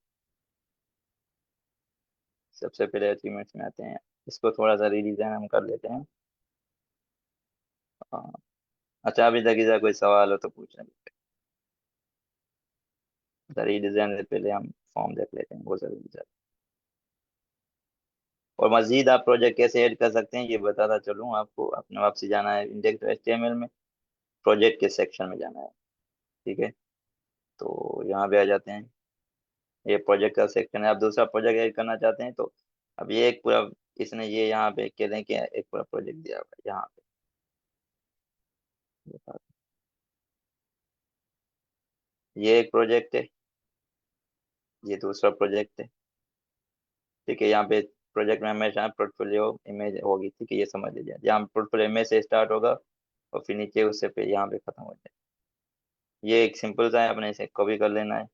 सबसे पहले अचीवमेंट्स में आते हैं, इसको थोड़ा सा रीडिजाइन हम कर लेते हैं। हाँ। अच्छा, अभी तक इधर कोई सवाल हो तो पूछ लें। रीडिजाइन से पहले हम फॉर्म देख लेते हैं, वो जरूरी है। और मजीद आप प्रोजेक्ट कैसे ऐड कर सकते हैं ये बताता चलूँ आपको। अपने वापसी जाना है इंडेक्स एचटीएमएल में, प्रोजेक्ट के सेक्शन में जाना है। ठीक है, तो यहाँ पे आ जाते हैं, ये प्रोजेक्ट का सेक्शन है। आप दूसरा प्रोजेक्ट ऐड करना चाहते हैं तो अब ये एक पूरा, इसने ये यहाँ पे कह दें कि एक पूरा प्रोजेक्ट दिया हुआ है यहाँ पे। ये एक प्रोजेक्ट है, ये दूसरा प्रोजेक्ट है। ठीक है, यहाँ पे प्रोजेक्ट में हमेशा पोर्टफोलियो इमेज होगी। ठीक है, ये समझ लीजिए, यहाँ पोर्टफोलियो इमेज से स्टार्ट होगा और फिर नीचे उससे पे यहाँ पे खत्म हो जाए। ये एक सिंपल सा है, अपने इसे कॉपी कर लेना है,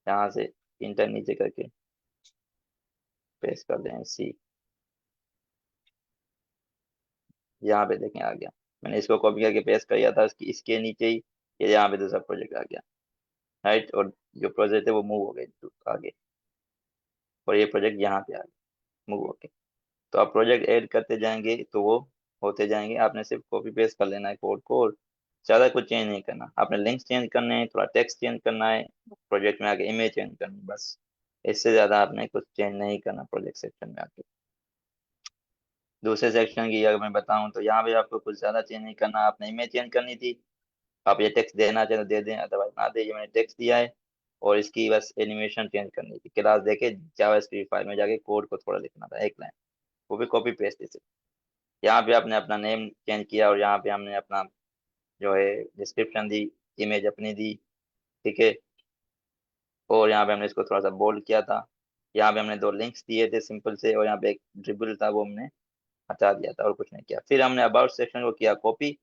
यहाँ से इंटर नीचे करके पेस्ट कर दें सी। यहाँ पे देखें आ गया, मैंने इसको कॉपी करके पेस्ट कर दिया था, इसके नीचे ही ये यहाँ पे दूसरा प्रोजेक्ट आ गया। राइट, और जो प्रोजेक्ट है वो मूव हो गए आगे, और ये प्रोजेक्ट यहाँ पे आ गया मूव हो गए। तो आप प्रोजेक्ट ऐड करते जाएंगे तो वो होते जाएंगे, आपने सिर्फ कॉपी पेस्ट कर लेना है कोड को, और ज़्यादा कुछ चेंज नहीं करना। आपने लिंक्स चेंज करने हैं, थोड़ा टेक्स्ट चेंज करना है, प्रोजेक्ट में आके इमेज चेंज करनी है, बस। इससे ज़्यादा आपने कुछ चेंज नहीं करना प्रोजेक्ट सेक्शन में आके। दूसरे सेक्शन की अगर मैं बताऊं तो यहाँ पे आपको कुछ ज़्यादा चेंज नहीं करना। आपने इमेज चेंज करनी थी, आप ये टेक्स्ट देना चाहे तो दे दें, अदरवाइज ना दे। ये मैंने टेक्स्ट दिया है, और इसकी बस एनिमेशन चेंज करनी थी। क्लास देके जावास्क्रिप्ट फाइल में जाके कोड को थोड़ा लिखना था, एक लाइन, वो भी कॉपी पेस्ट। यहाँ पे आपने अपना नेम चेंज किया, और यहाँ पे हमने अपना जो है डिस्क्रिप्शन दी, इमेज अपनी दी। ठीक है, और यहाँ पे हमने इसको थोड़ा सा बोल्ड किया था। यहाँ पे हमने दो लिंक्स दिए थे सिंपल से, और यहाँ पे एक ड्रिबल था वो हमने हटा दिया था, और कुछ नहीं किया। फिर हमने अबाउट सेक्शन को किया कॉपी,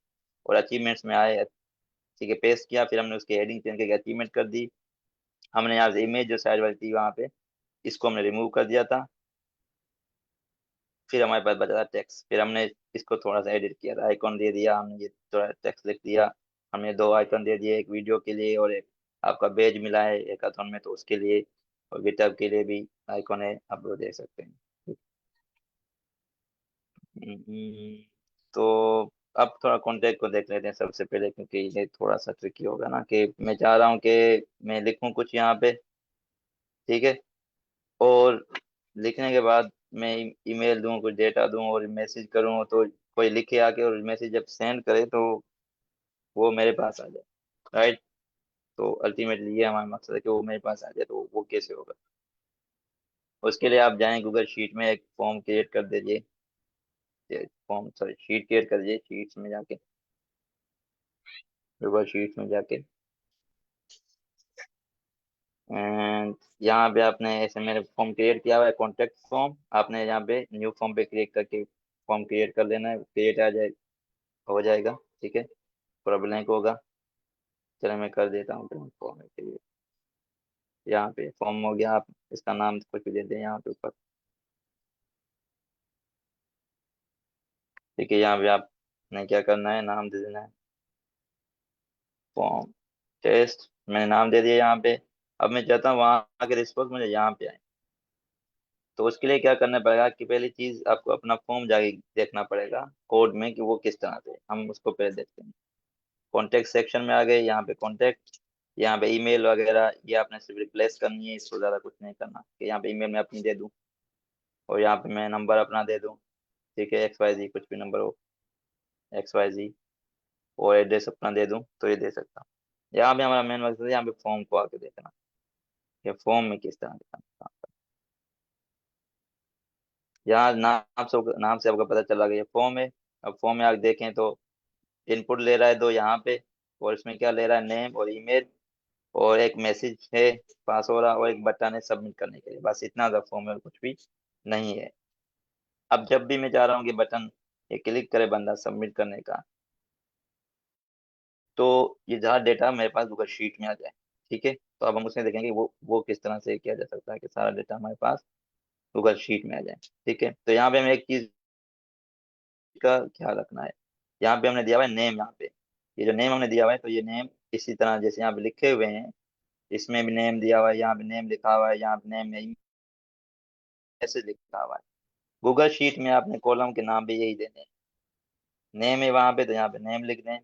और अचीवमेंट्स में आए, ठीक है, पेस्ट किया। फिर हमने उसकी हेडिंग चेंज करके अचीवमेंट कर दी। हमने यहाँ से इमेज जो साइड वाली थी वहाँ पे, इसको हमने रिमूव कर दिया था। फिर हमारे पास बचा था टेक्स्ट, फिर हमने इसको थोड़ा सा एडिट किया था, आइकॉन दे दिया हमने, ये थोड़ा टेक्स्ट लिख दिया। हमने दो आइकॉन दे दिए, एक वीडियो के लिए और एक आपका बेज मिला है हैकाथॉन में तो उसके लिए, और गिटहब के लिए भी आइकॉन है, आप वो देख सकते हैं। हम्म, तो अब थोड़ा कॉन्टेक्ट को देख लेते हैं सबसे पहले, क्योंकि ये थोड़ा सा ट्रिकी होगा ना, कि मैं चाह रहा हूँ कि मैं लिखूँ कुछ यहाँ पे। ठीक है, और लिखने के बाद मैं ईमेल दूं, कुछ डेटा दूं और मैसेज करूं, तो कोई लिखे आके और मैसेज जब सेंड करे तो वो मेरे पास आ जाए। राइट, तो अल्टीमेटली ये हमारा मकसद है कि वो मेरे पास आ जाए। तो वो कैसे होगा, उसके लिए आप जाएं गूगल शीट में, एक फॉर्म क्रिएट कर दीजिए। फॉर्म, सॉरी, शीट क्रिएट कर दीजिए, शीट्स में जाके, गूगल शीट्स में जाके। एंड यहाँ पे आपने ऐसे मेरे फॉर्म क्रिएट किया हुआ है, कॉन्टेक्ट फॉर्म, आपने यहाँ पे न्यू फॉर्म पे क्लिक करके फॉर्म क्रिएट कर लेना है, क्रिएट आ जाए, हो जाएगा। ठीक है, पूरा ब्लैंक होगा। चलो मैं कर देता हूँ फॉर्म के लिए। यहाँ पे फॉर्म हो गया, आप इसका नाम कुछ भी दे दें यहाँ पे ऊपर। ठीक है, यहाँ पे आपने क्या करना है, नाम दे देना है फॉर्म टेस्ट, मैंने नाम दे दिया यहाँ पे। अब मैं चाहता हूँ वहाँ आके रिस्पॉन्स मुझे यहाँ पे आए। तो उसके लिए क्या करना पड़ेगा कि पहली चीज आपको अपना फॉर्म जाके देखना पड़ेगा कोड में कि वो किस तरह से, हम उसको पहले देखते हैं। कॉन्टेक्ट सेक्शन में आ गए, यहाँ पे कॉन्टेक्ट, यहाँ पे ईमेल वगैरह ये आपने सिर्फ रिप्लेस करनी है, इसको ज़्यादा कुछ नहीं करना। कि यहाँ पे ईमेल में अपनी दे दूँ, और यहाँ पे मैं नंबर अपना दे दूँ। ठीक है, एक्स वाई जी, कुछ भी नंबर हो, एक्स वाई जी, और एड्रेस अपना दे दूँ तो ये दे सकता हूँ। यहाँ पे हमारा मेन मकसद है यहाँ पे फॉर्म को आके देखना, कि फॉर्म में किस तरह दिखाना। यहाँ नाम से आपको पता चला कि ये फॉर्म है। अब फॉर्म में आप देखें तो इनपुट ले रहा है दो यहाँ पे, और इसमें क्या ले रहा है, नेम और ईमेल, और एक मैसेज है पास हो रहा, और एक बटन है सबमिट करने के लिए। बस इतना सा फॉर्म है और कुछ भी नहीं है। अब जब भी मैं चाह रहा हूँ कि बटन ये क्लिक करे बंदा सबमिट करने का, तो ये जहाँ डेटा मेरे पास गूगल शीट में आ जाए। ठीक है, तो अब हम उसमें देखेंगे वो किस तरह से किया जा सकता है कि सारा डेटा हमारे पास गूगल शीट में आ जाए। ठीक है, तो यहाँ पे हमें एक चीज का ख्याल रखना है। यहाँ पे हमने दिया हुआ है नेम। यहाँ पे ये जो नेम हमने दिया हुआ है, तो ये नेम इसी तरह जैसे यहाँ पे लिखे हुए हैं, इसमें भी नेम दिया हुआ है, यहाँ पे नेम लिखा हुआ है, यहाँ पे नेम में मैसेज लिखा हुआ है। गूगल शीट में आपने कॉलम के नाम भी यही देने हैं। नेम है वहां पे, तो यहाँ पे नेम लिख दें।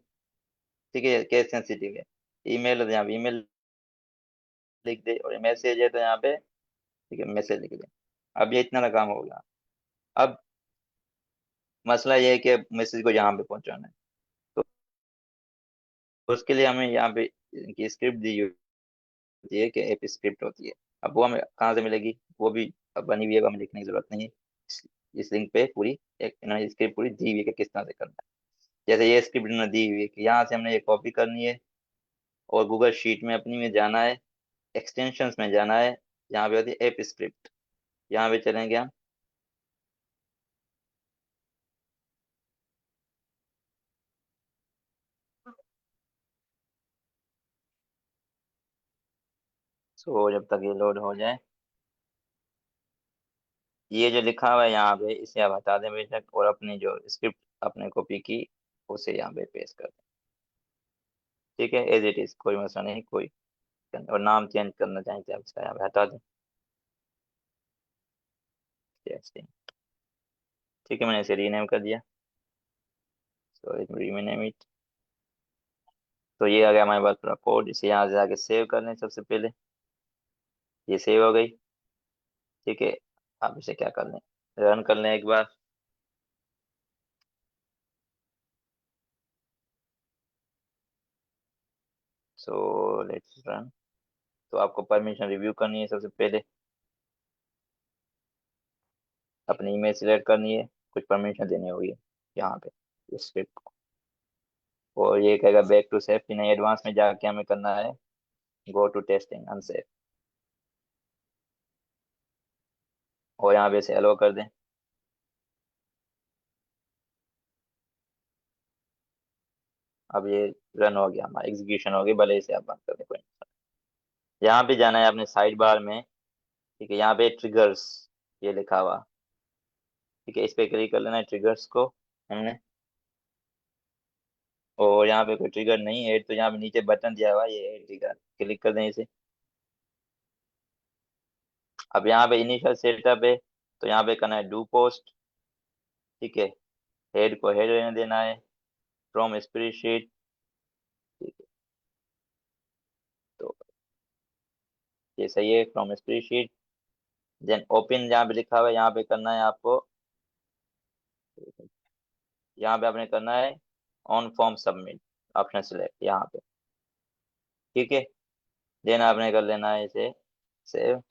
ठीक है, केस सेंसिटिव है। ईमेल है तो यहाँ पे ईमेल लिख दे, और मैसेज है तो यहाँ पे ठीक है मैसेज लिख दे। अब ये इतना ना काम होगा। अब मसला ये है कि मैसेज को यहाँ पे पहुंचाना है, तो उसके लिए हमें यहाँ पे इनकी स्क्रिप्ट दी होती है कि एप स्क्रिप्ट होती है। अब वो हमें कहाँ से मिलेगी, वो भी अब बनी हुई है, हमें लिखने की जरूरत नहीं है। इस लिंक पे पूरी एक इन्होंने स्क्रिप्ट पूरी दी हुई है कि किस तरह से करना है। जैसे ये स्क्रिप्ट इन्होंने दी हुई है कि यहाँ से हमने ये कॉपी करनी है, और गूगल शीट में अपनी में जाना है, एक्सटेंशंस में जाना है, यहाँ पे होती है एप स्क्रिप्ट, यहाँ पे चलेंगे हम। सो जब तक ये लोड हो जाए, ये जो लिखा हुआ है यहाँ पे इसे आप हटा दें बेशक, और अपनी जो स्क्रिप्ट आपने कॉपी की उसे यहाँ पे पेस्ट कर दें। ठीक है, एज इट इज, कोई मसला नहीं, कोई। और नाम चेंज करना चाहें तो आप इसका यहाँ पे हटा दें। जैसे ठीक है, मैंने इसे रीनेम कर दिया। So it rename it. तो ये आ गया हमारे पास पूरा कोड। इसे यहाँ से आके सेव कर लें सबसे पहले। ये सेव हो गई। ठीक है, आप इसे क्या कर लें, रन कर लें एक बार। So let's run. तो आपको परमिशन रिव्यू करनी है सबसे पहले, अपनी इमेज सिलेक्ट करनी है, कुछ परमिशन देनी होगी यहाँ पे इस स्क्रिप्ट को। और ये कहेगा बैक टू सेफ, नहीं एडवांस में जाके हमें करना है गो टू टेस्टिंग अनसेफ, और यहाँ पे इसे अलो कर दें। अब ये रन हो गया, हमारा एग्जीक्यूशन हो गया, भले इसे आप बंद कर दें, कोई नहीं। यहाँ पे जाना है अपने साइड बार में। ठीक है, यहाँ पे ट्रिगर्स ये लिखा हुआ। ठीक है, इस पे क्लिक कर लेना है ट्रिगर्स को हमने। और यहाँ पे कोई ट्रिगर नहीं है तो यहाँ पे नीचे बटन दिया हुआ है, ये है ट्रिगर, क्लिक कर दें इसे। अब यहाँ पे इनिशियल सेटअप है, तो यहाँ पे करना है डू पोस्ट। ठीक है, हेड को हेड रहने देना है, फ्रॉम स्प्रेडशीट। ठीक है, तो ये सही है, फ्रॉम स्प्रेडशीट। देन ओपन जहाँ पे लिखा हुआ है यहाँ पे करना है आपको, यहाँ पे आपने करना है on form submit, option select यहाँ पे। ठीक है, देन आपने कर लेना है इसे सेव।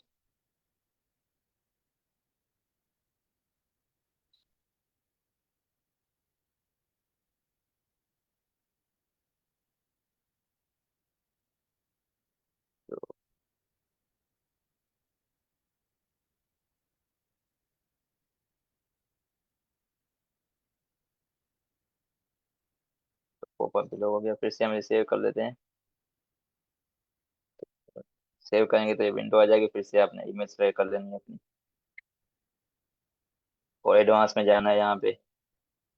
पॉपअप भी हो गया, फिर से हम इसे सेव कर लेते हैं। सेव करेंगे तो ये विंडो आ जाएगी, फिर से आपने इमेज सेलेक्ट कर लेनी है अपनी, और एडवांस में जाना है यहाँ पे,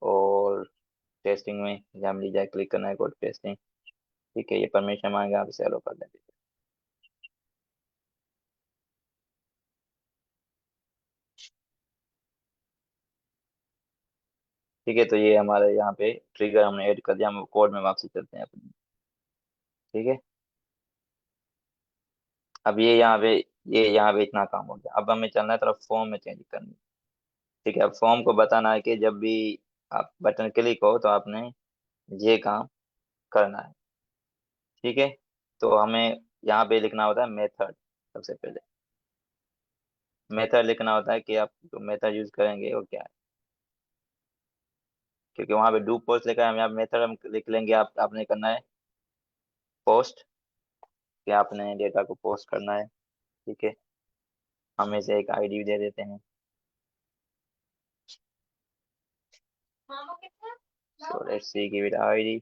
और टेस्टिंग में जहाँ मिल जाए क्लिक करना है कोड टेस्टिंग। ठीक है, ये परमिशन मांगे, आप इसे अलो कर दें। ठीक है, तो ये हमारे यहाँ पे ट्रिगर हमने ऐड कर दिया, हम कोड में वापसी चलते हैं अपनी। ठीक है, अब ये यहाँ पे इतना काम हो गया। अब हमें चलना है तरफ फॉर्म में चेंज करनी। ठीक है, अब फॉर्म को बताना है कि जब भी आप बटन क्लिक हो तो आपने ये काम करना है। ठीक है, तो हमें यहाँ पे लिखना होता है मेथड। सबसे पहले मेथड लिखना होता है कि आप जो मेथड यूज करेंगे वो क्या है, क्योंकि वहाँ पे डू पोस्ट लिखा है, हम यहाँ मेथड हम लिख लेंगे। आपने करना है पोस्ट, कि आपने डेटा को पोस्ट करना है। ठीक है, हम इसे एक आईडी दे देते हैं। So let's see, give it ID,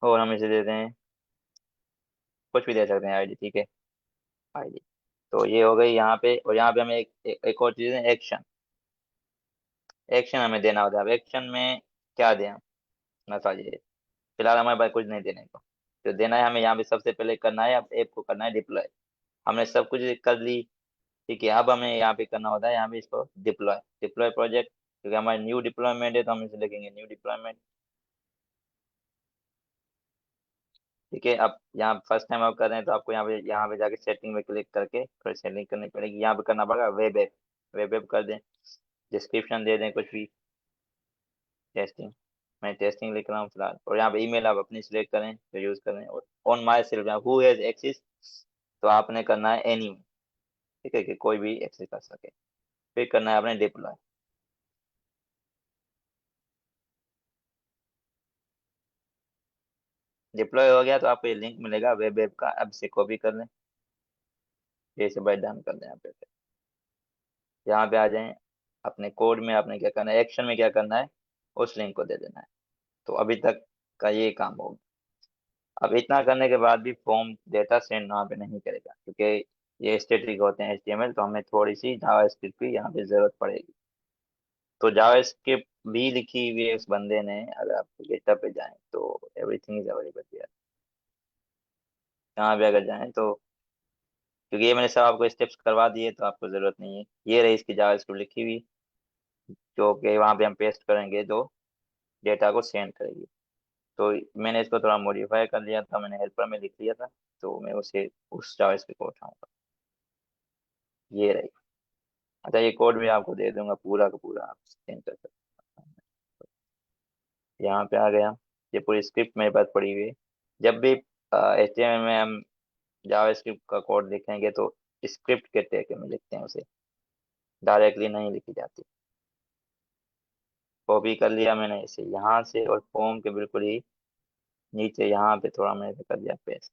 और हम इसे देते हैं, कुछ भी दे सकते हैं आईडी। ठीक है, आईडी। तो ये हो गई यहाँ पे, और यहाँ पे हमें एक और चीज़ है, एक्शन। एक्शन हमें देना होता है। अब एक्शन में क्या दें हम? मतलब ये फिलहाल हमारे पास कुछ नहीं देने को, जो देना है हमें यहाँ पे सबसे पहले करना है, अब ऐप को करना है डिप्लॉय। हमने सब कुछ कर ली। ठीक है, अब हमें यहाँ पे करना होता है, यहाँ पे इसको डिप्लॉय, डिप्लॉय प्रोजेक्ट, क्योंकि हमारा न्यू डिप्लॉयमेंट है तो हम इसे लिखेंगे न्यू डिप्लॉयमेंट। ठीक है, अब यहाँ फर्स्ट टाइम आप कर रहे हैं तो आपको यहाँ पे जाके सेटिंग में क्लिक करके फिर सेटिंग करनी पड़ेगी। यहाँ पे करना पड़ेगा वेब ऐप, वेब ऐप कर दें, डिस्क्रिप्शन दे दें कुछ भी, टेस्टिंग। मैं टेस्टिंग लिख रहा हूँ फिलहाल, और यहाँ पे ईमेल आप अपनी सिलेक्ट करें जो यूज़ करें, और on my self who has access, तो आपने करना है एनी। ठीक है, कि कोई भी एक्सेस कर सके। फिर करना है आपने डिप्लॉय। डिप्लॉय हो गया तो आपको ये लिंक मिलेगा वेब ऐप का, अब इसे कॉपी कर लें, ये से बाय डन कर दें। यहाँ पे आ जाएं, अपने कोड में आपने क्या करना है, एक्शन में क्या करना है, उस लिंक को दे देना है। तो अभी तक का ये काम होगा। अब इतना करने के बाद भी फॉर्म डेटा सेंड वहाँ पे नहीं करेगा, क्योंकि ये स्टैटिक होते हैं HTML, तो हमें थोड़ी सी जावास्क्रिप्ट की यहाँ पे जरूरत पड़ेगी। तो जावास्क्रिप्ट भी लिखी हुई है उस बंदे ने, अगर आप गिटहब पे जाएं तो एवरीथिंग इज अवेलेबल हियर। यहाँ पे अगर जाएं तो, क्योंकि ये मैंने सब आपको स्टेप्स करवा दिए तो आपको जरूरत नहीं है, ये रही इसकी जावास्क्रिप्ट लिखी हुई, जो कि वहाँ पे हम पेस्ट करेंगे तो डेटा को सेंड करेगी। तो मैंने इसको थोड़ा मॉडिफाई कर लिया था, मैंने हेल्पर में लिख लिया था, तो मैं उसे उस जावास्क्रिप्ट को उठाऊंगा। ये रही। अच्छा, ये कोड भी आपको दे दूंगा पूरा का पूरा, आप सेंड कर सकते हैं। यहाँ पे आ गया, ये पूरी स्क्रिप्ट मेरे पास पड़ी हुई है। जब भी HTML में हम जावास्क्रिप्ट का कोड लिखेंगे तो स्क्रिप्ट के टैग में लिखते हैं उसे, डायरेक्टली नहीं लिखी जाती। कॉपी कर लिया मैंने इसे यहाँ से, और फॉर्म के बिल्कुल ही नीचे यहाँ पे थोड़ा मैंने कर दिया पेस्ट।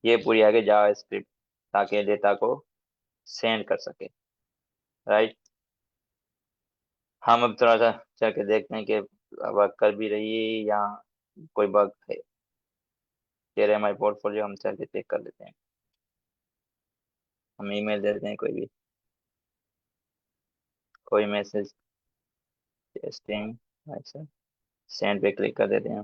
ये पूरी आ गई जावास्क्रिप्ट, ताकि डेटा को सेंड कर सके। राइट, हम अब थोड़ा सा चल के देखते हैं कि वर्क कर भी रही है या कोई बग है। कह रहे हमारे पोर्टफोलियो, हम चल के चेक कर लेते हैं। हम ईमेल दे देते हैं कोई भी, कोई मैसेज, टेस्टिंग, ऐसा सेंड पे क्लिक कर देते हैं।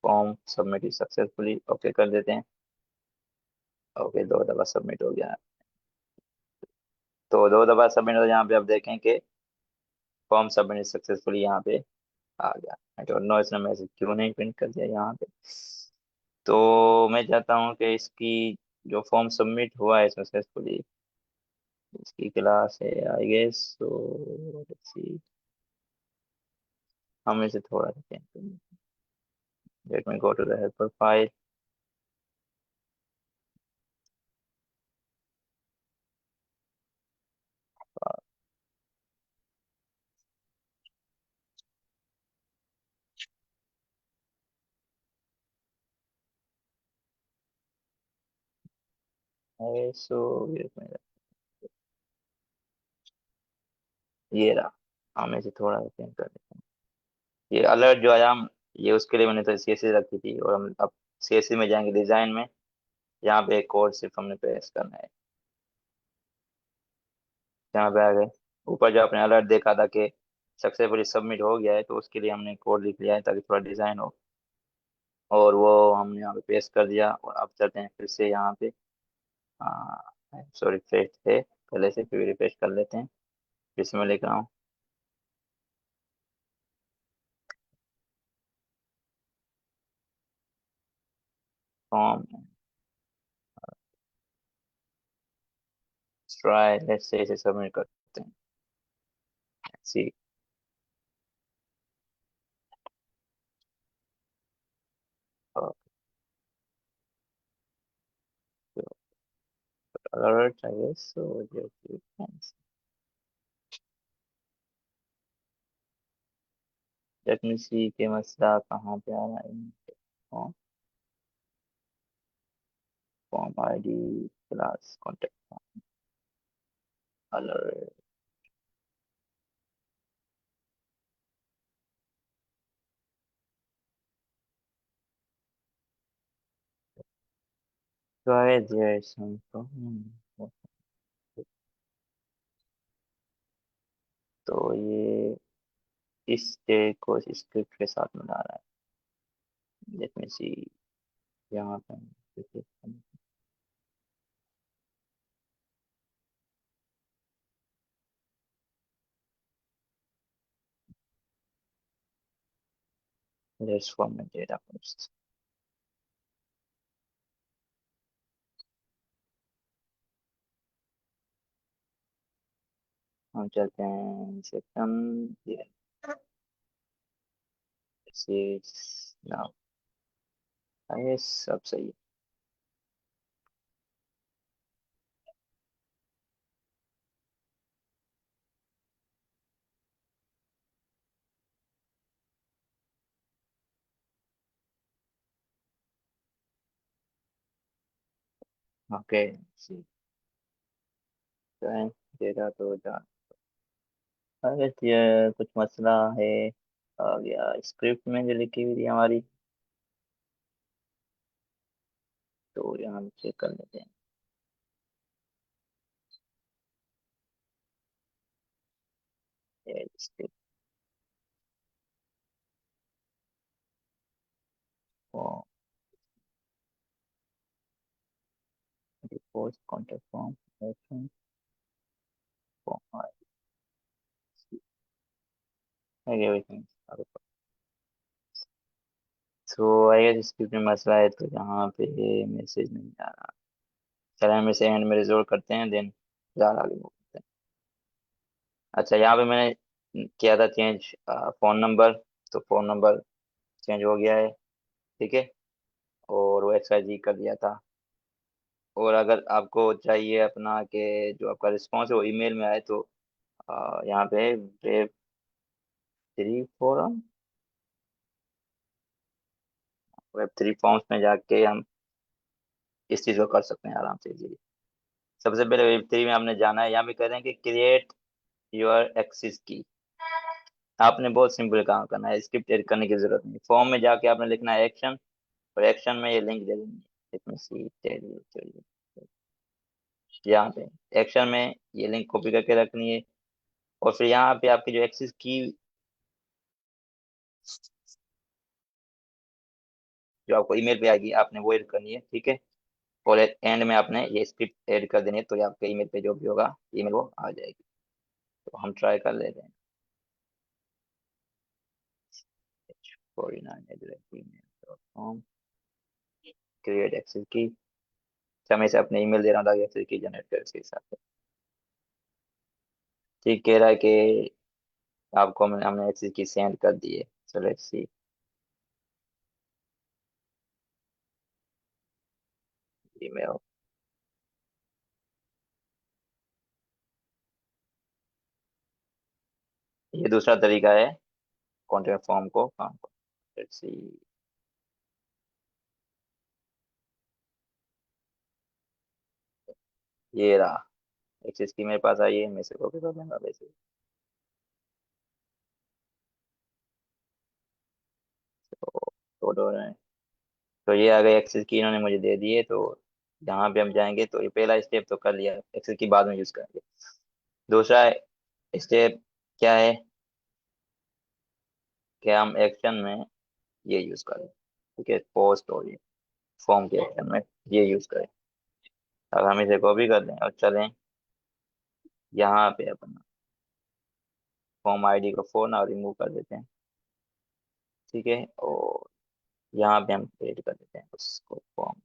फॉर्म सबमिट सक्सेसफुली, ओके कर देते हैं। ओके, 2 दफा सबमिट हो गया। तो 2 दफा सबमिट हो, यहाँ पे आप देखें कि फॉर्म सबमिट सक्सेसफुली यहाँ पे आ गया। आई डोंट नो इसने मैसेज क्यों नहीं प्रिंट कर दिया यहाँ पे। तो मैं चाहता हूँ कि इसकी जो फॉर्म सबमिट हुआ है सक्सेसफुली, इसकी क्लास है आई गेस, सो लेट्स सी, हम इसे थोड़ा सा चेंज करेंगे। Let me go to the helper file. So ये रहा, हम इसे थोड़ा सा चेंज कर देते हैं। ये अलर्ट जो आया, ये उसके लिए मैंने तो CSS रखी थी, और हम अब CSS में जाएंगे, डिजाइन में, यहाँ पे एक कोड सिर्फ हमने पेस्ट करना है। यहाँ पे आ गए, ऊपर जो आपने अलर्ट देखा था कि सक्सेसफुली सबमिट हो गया है, तो उसके लिए हमने कोड लिख लिया है ताकि थोड़ा डिजाइन हो, और वो हमने यहाँ पे पेस्ट कर दिया। और अब चलते हैं फिर से यहाँ पे, सॉरी रिफ्रेश थे पहले से, फिर रिफ्रेश कर लेते हैं। फिर से मैं लिख रहा हूँ फॉर्म, ट्राई, लेट्स से इसे सबमिट करते हैं। सी, अलर्ट आई गेस, सो टेक्निसी के मसला कहाँ पे आ रहा है? Form, form ID, class, contact, alert. Graduation तो ये इस डे को स्क्रिप्ट के साथ मिला रहा है। लेट मी सी, यहाँ पे लेट्स फॉर्मेट डेटा फर्स्ट। हम चलते हैं सेक्शन नाउ। ये सब सही है। ओके, सी डेटा तो जा। अरे ये कुछ मसला है, आ गया स्क्रिप्ट में जो लिखी हुई थी हमारी। तो यहाँ चेक कर लेते हैं। ये script form, post contact form, action form, everything. So I guess script में मसला है, तो यहाँ पे मैसेज नहीं आ रहा। चलो हम इसे एंड में रिजोल्व करते हैं, देन ज़्यादा आगे मूव करते हैं। अच्छा, यहाँ पे मैंने किया था चेंज फ़ोन नंबर, तो फ़ोन नंबर चेंज हो गया है। ठीक है, और वो XYZ कर दिया था। और अगर आपको चाहिए अपना कि जो आपका रिस्पॉन्स है वो ईमेल में आए, तो यहाँ पे web three forum, web three forms में जाके हम इस चीज़ को कर सकते हैं आराम से इजीली। सबसे पहले वेब थ्री में आपने जाना है, यहाँ पे कह रहे हैं कि क्रिएट योर एक्सिस की। आपने बहुत सिंपल काम करना है, स्क्रिप्ट एडिट करने की जरूरत नहीं। फॉर्म में जाके आपने लिखना है एक्शन, और एक्शन में ये लिंक दे देंगे। Let me see, tell you। यहाँ पे एक्शन में ये लिंक कॉपी करके रखनी है, और फिर यहाँ पे आपकी जो एक्सिस की जो आपको ईमेल पे आएगी, आपने वो ऐड करनी है। ठीक है, और एंड में आपने ये स्क्रिप्ट ऐड कर देनी है, तो ये आपके ईमेल पे जो भी होगा ईमेल वो आ जाएगी। तो हम ट्राई कर लेते हैं। 49@gmail.com, क्रिएट एक्सेस की। अच्छा, मैं इसे अपने ईमेल दे रहा हूँ ताकि एक्सेस की जनरेट करे इसके हिसाब से। ठीक कह रहा है कि आपको हमने एक्सेस की सेंड कर दी है। So let's see email. ये दूसरा तरीका है कॉन्टेक्ट फॉर्म को काम को। लेट्स सी, ये रहा एक्सेस की मेरे पास आई है। मैं इसे कॉपी कर लूंगा वैसे। तो लोड हो रहा है। तो ये आ गई एक्सेस की, इन्होंने मुझे दे दी है। तो यहाँ पे हम जाएंगे, तो ये पहला स्टेप तो कर लिया, एक्सेस की बाद में यूज करेंगे। दूसरा स्टेप क्या है कि हम एक्शन में ये यूज करें। ठीक है, पोस्ट और ये फॉर्म के एक्शन में ये यूज करें। अब हम इसे कॉपी कर लें और चलें यहाँ पे अपना फॉर्म आईडी को फोन और रिमूव कर देते हैं। ठीक है, और यहाँ पे हम क्रिएट कर देते हैं उसको फॉर्म।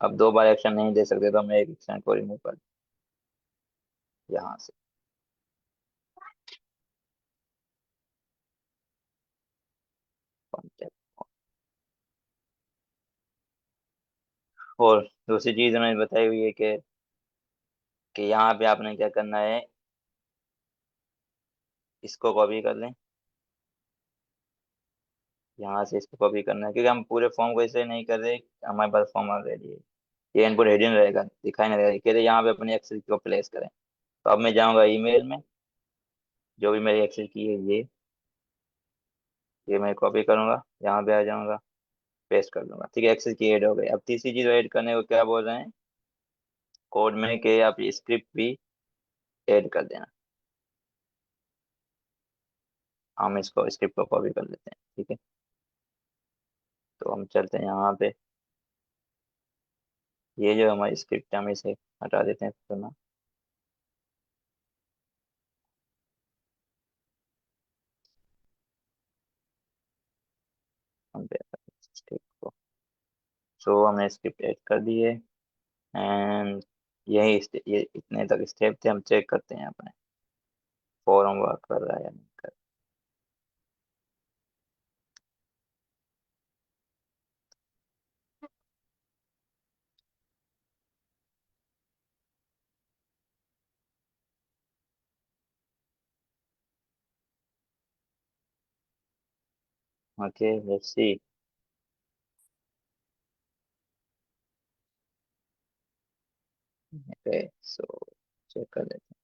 अब दो बार एक्शन नहीं दे सकते, तो हम एक एक्शन को रिमूव कर दें यहाँ से। कॉन्टेक्ट। और दूसरी चीज उन्होंने बताई हुई है कि यहाँ पे आपने क्या करना है, इसको कॉपी कर लें, यहाँ से इसको कॉपी करना है क्योंकि हम पूरे फॉर्म को ऐसे नहीं कर रहे, हमारे पास फॉर्म ऑलरेडी है। ये इनपुट हेडिंग रहेगा, दिखाई नहीं रहेगा, कहते यहाँ पे अपनी एक्सेस को प्लेस करें। तो अब मैं जाऊँगा ईमेल में, जो भी मेरी एक्सेस की है ये मैं कॉपी करूँगा, यहाँ पे आ जाऊँगा, पेस्ट कर दूंगा। ठीक है, एक्सेस की ऐड हो गई। अब तीसरी चीज़ ऐड करने को क्या बोल रहे हैं कोड में, कि आप स्क्रिप्ट भी ऐड कर देना। हम इसको स्क्रिप्ट को कॉपी कर लेते हैं। ठीक है, तो हम चलते हैं यहाँ पे, ये जो हमारी स्क्रिप्ट है हम इसे हटा देते हैं तो ना। हम स्क्रिप्ट को, सो हमने स्क्रिप्ट ऐड कर दी है। एंड ये इतने तक स्टेप थे, हम चेक करते हैं अपने फॉर्म वर्क कर रहा है या नहीं कर रहा। Okay, let's see. Okay, so check कर लेते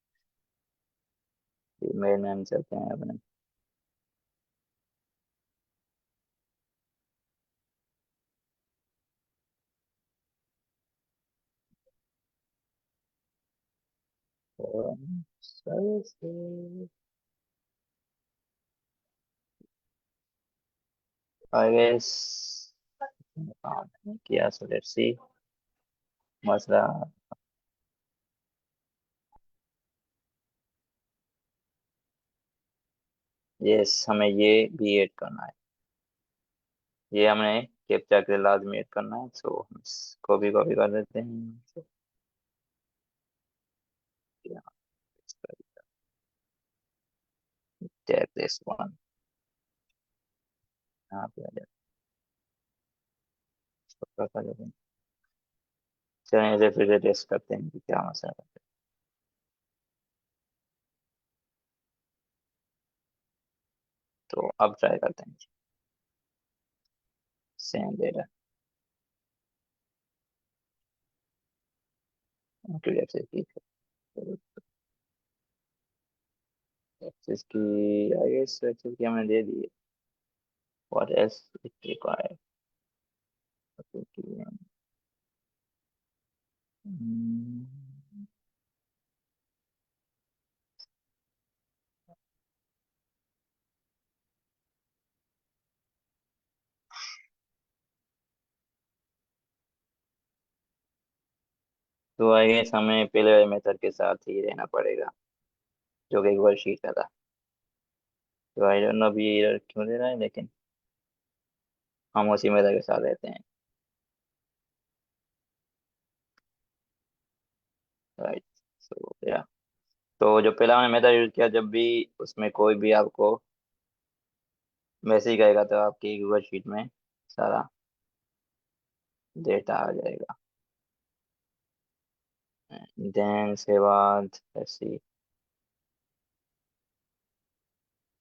हैं, ईमेल में हम चलते हैं अपने। forum services, I guess काम नहीं किया, सो लेट्स सी मसला। यस, हमें ये भी ऐड करना है, ये हमने कैप्चा के लिए लाजमी ऐड करना है, सो हम इसको भी कॉपी कर देते हैं। टैग दिस वन, यहाँ पे आ जाए, इसको कर देते हैं। चलिए इसे फिर से टेस्ट करते हैं कि क्या मसला है। तो अब ट्राई करते हैं, सेम डेटा एक्सेस की, आई गेस एक्सेस की हमने दे दी है। What else it required. तो आई गेस हमें पहले मेथड के साथ ही रहना पड़ेगा, जो कि एक वर्कशीट का था। तो आई डोंट नो अभी ये एरर क्यों दे रहा है, लेकिन हम उसी मेथड के साथ रहते हैं। राइट, सो या, तो जो पहला हमने मेथड यूज किया, जब भी उसमें कोई भी आपको मैसेज आएगा तो आपकी गूगल शीट में सारा डेटा आ जाएगा। देन से बाद ऐसी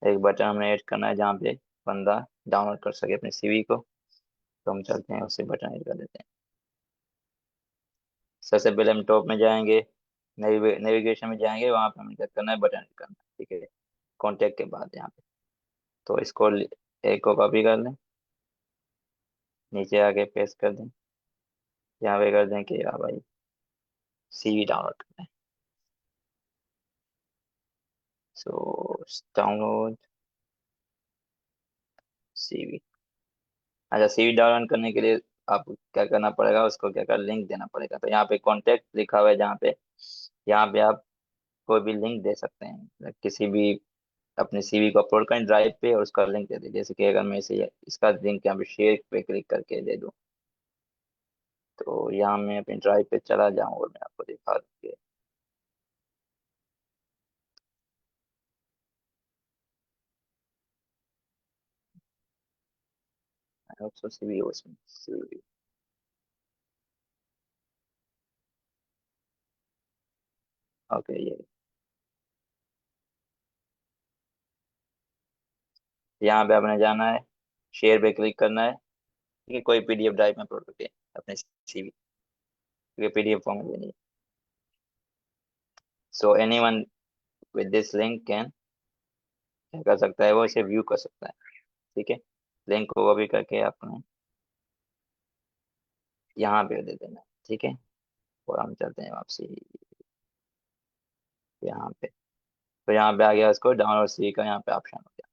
एक बटन हमने ऐड करना है जहाँ पे बंदा डाउनलोड कर सके अपने सीवी को। तो हम चलते हैं, उससे बटन ऐड कर देते हैं। सबसे पहले हम टॉप में जाएंगे, नेविगेशन में जाएंगे, वहाँ पे हमें क्या करना है, बटन ऐड करना है। ठीक है, कॉन्टेक्ट के बाद यहाँ पे, तो इसको एक को कॉपी कर लें, नीचे आके पेस्ट कर दें, यहाँ पे कर दें कि हाँ भाई सीवी डाउनलोड करना है। So download CV. अच्छा, सीवी डाउनलोड करने के लिए आपको क्या करना पड़ेगा, उसको क्या कर लिंक देना पड़ेगा। तो यहाँ पे कॉन्टेक्ट लिखा हुआ है, जहाँ पे यहाँ पे आप कोई भी लिंक दे सकते हैं, मतलब किसी भी अपने सीवी को अपलोड करें ड्राइव पे और उसका लिंक दे दें। जैसे कि अगर मैं इसे इसका लिंक यहाँ पे शेयर पे क्लिक करके दे दूँ, तो यहाँ मैं अपने ड्राइव पे चला जाऊँ और मैं आपको दिखा दूँगी। ऑल्सो सीवी उसमें सीवी। ओके, ये यहाँ पे आपने जाना है, शेयर पे क्लिक करना है। ठीक है, कोई पीडीएफ ड्राइव में अपलोड करके अपने सीवी, क्योंकि पीडीएफ फॉर्म में देनी है। So anyone with this link can, क्या कर सकता है, वो इसे व्यू कर सकता है। ठीक है, लिंक को कॉपी करके आपने यहाँ पे दे देना। ठीक है, और हम चलते हैं वापसी यहाँ पे। तो यहाँ पे आ गया, उसको डाउनलोड सी का यहाँ पे ऑप्शन हो गया।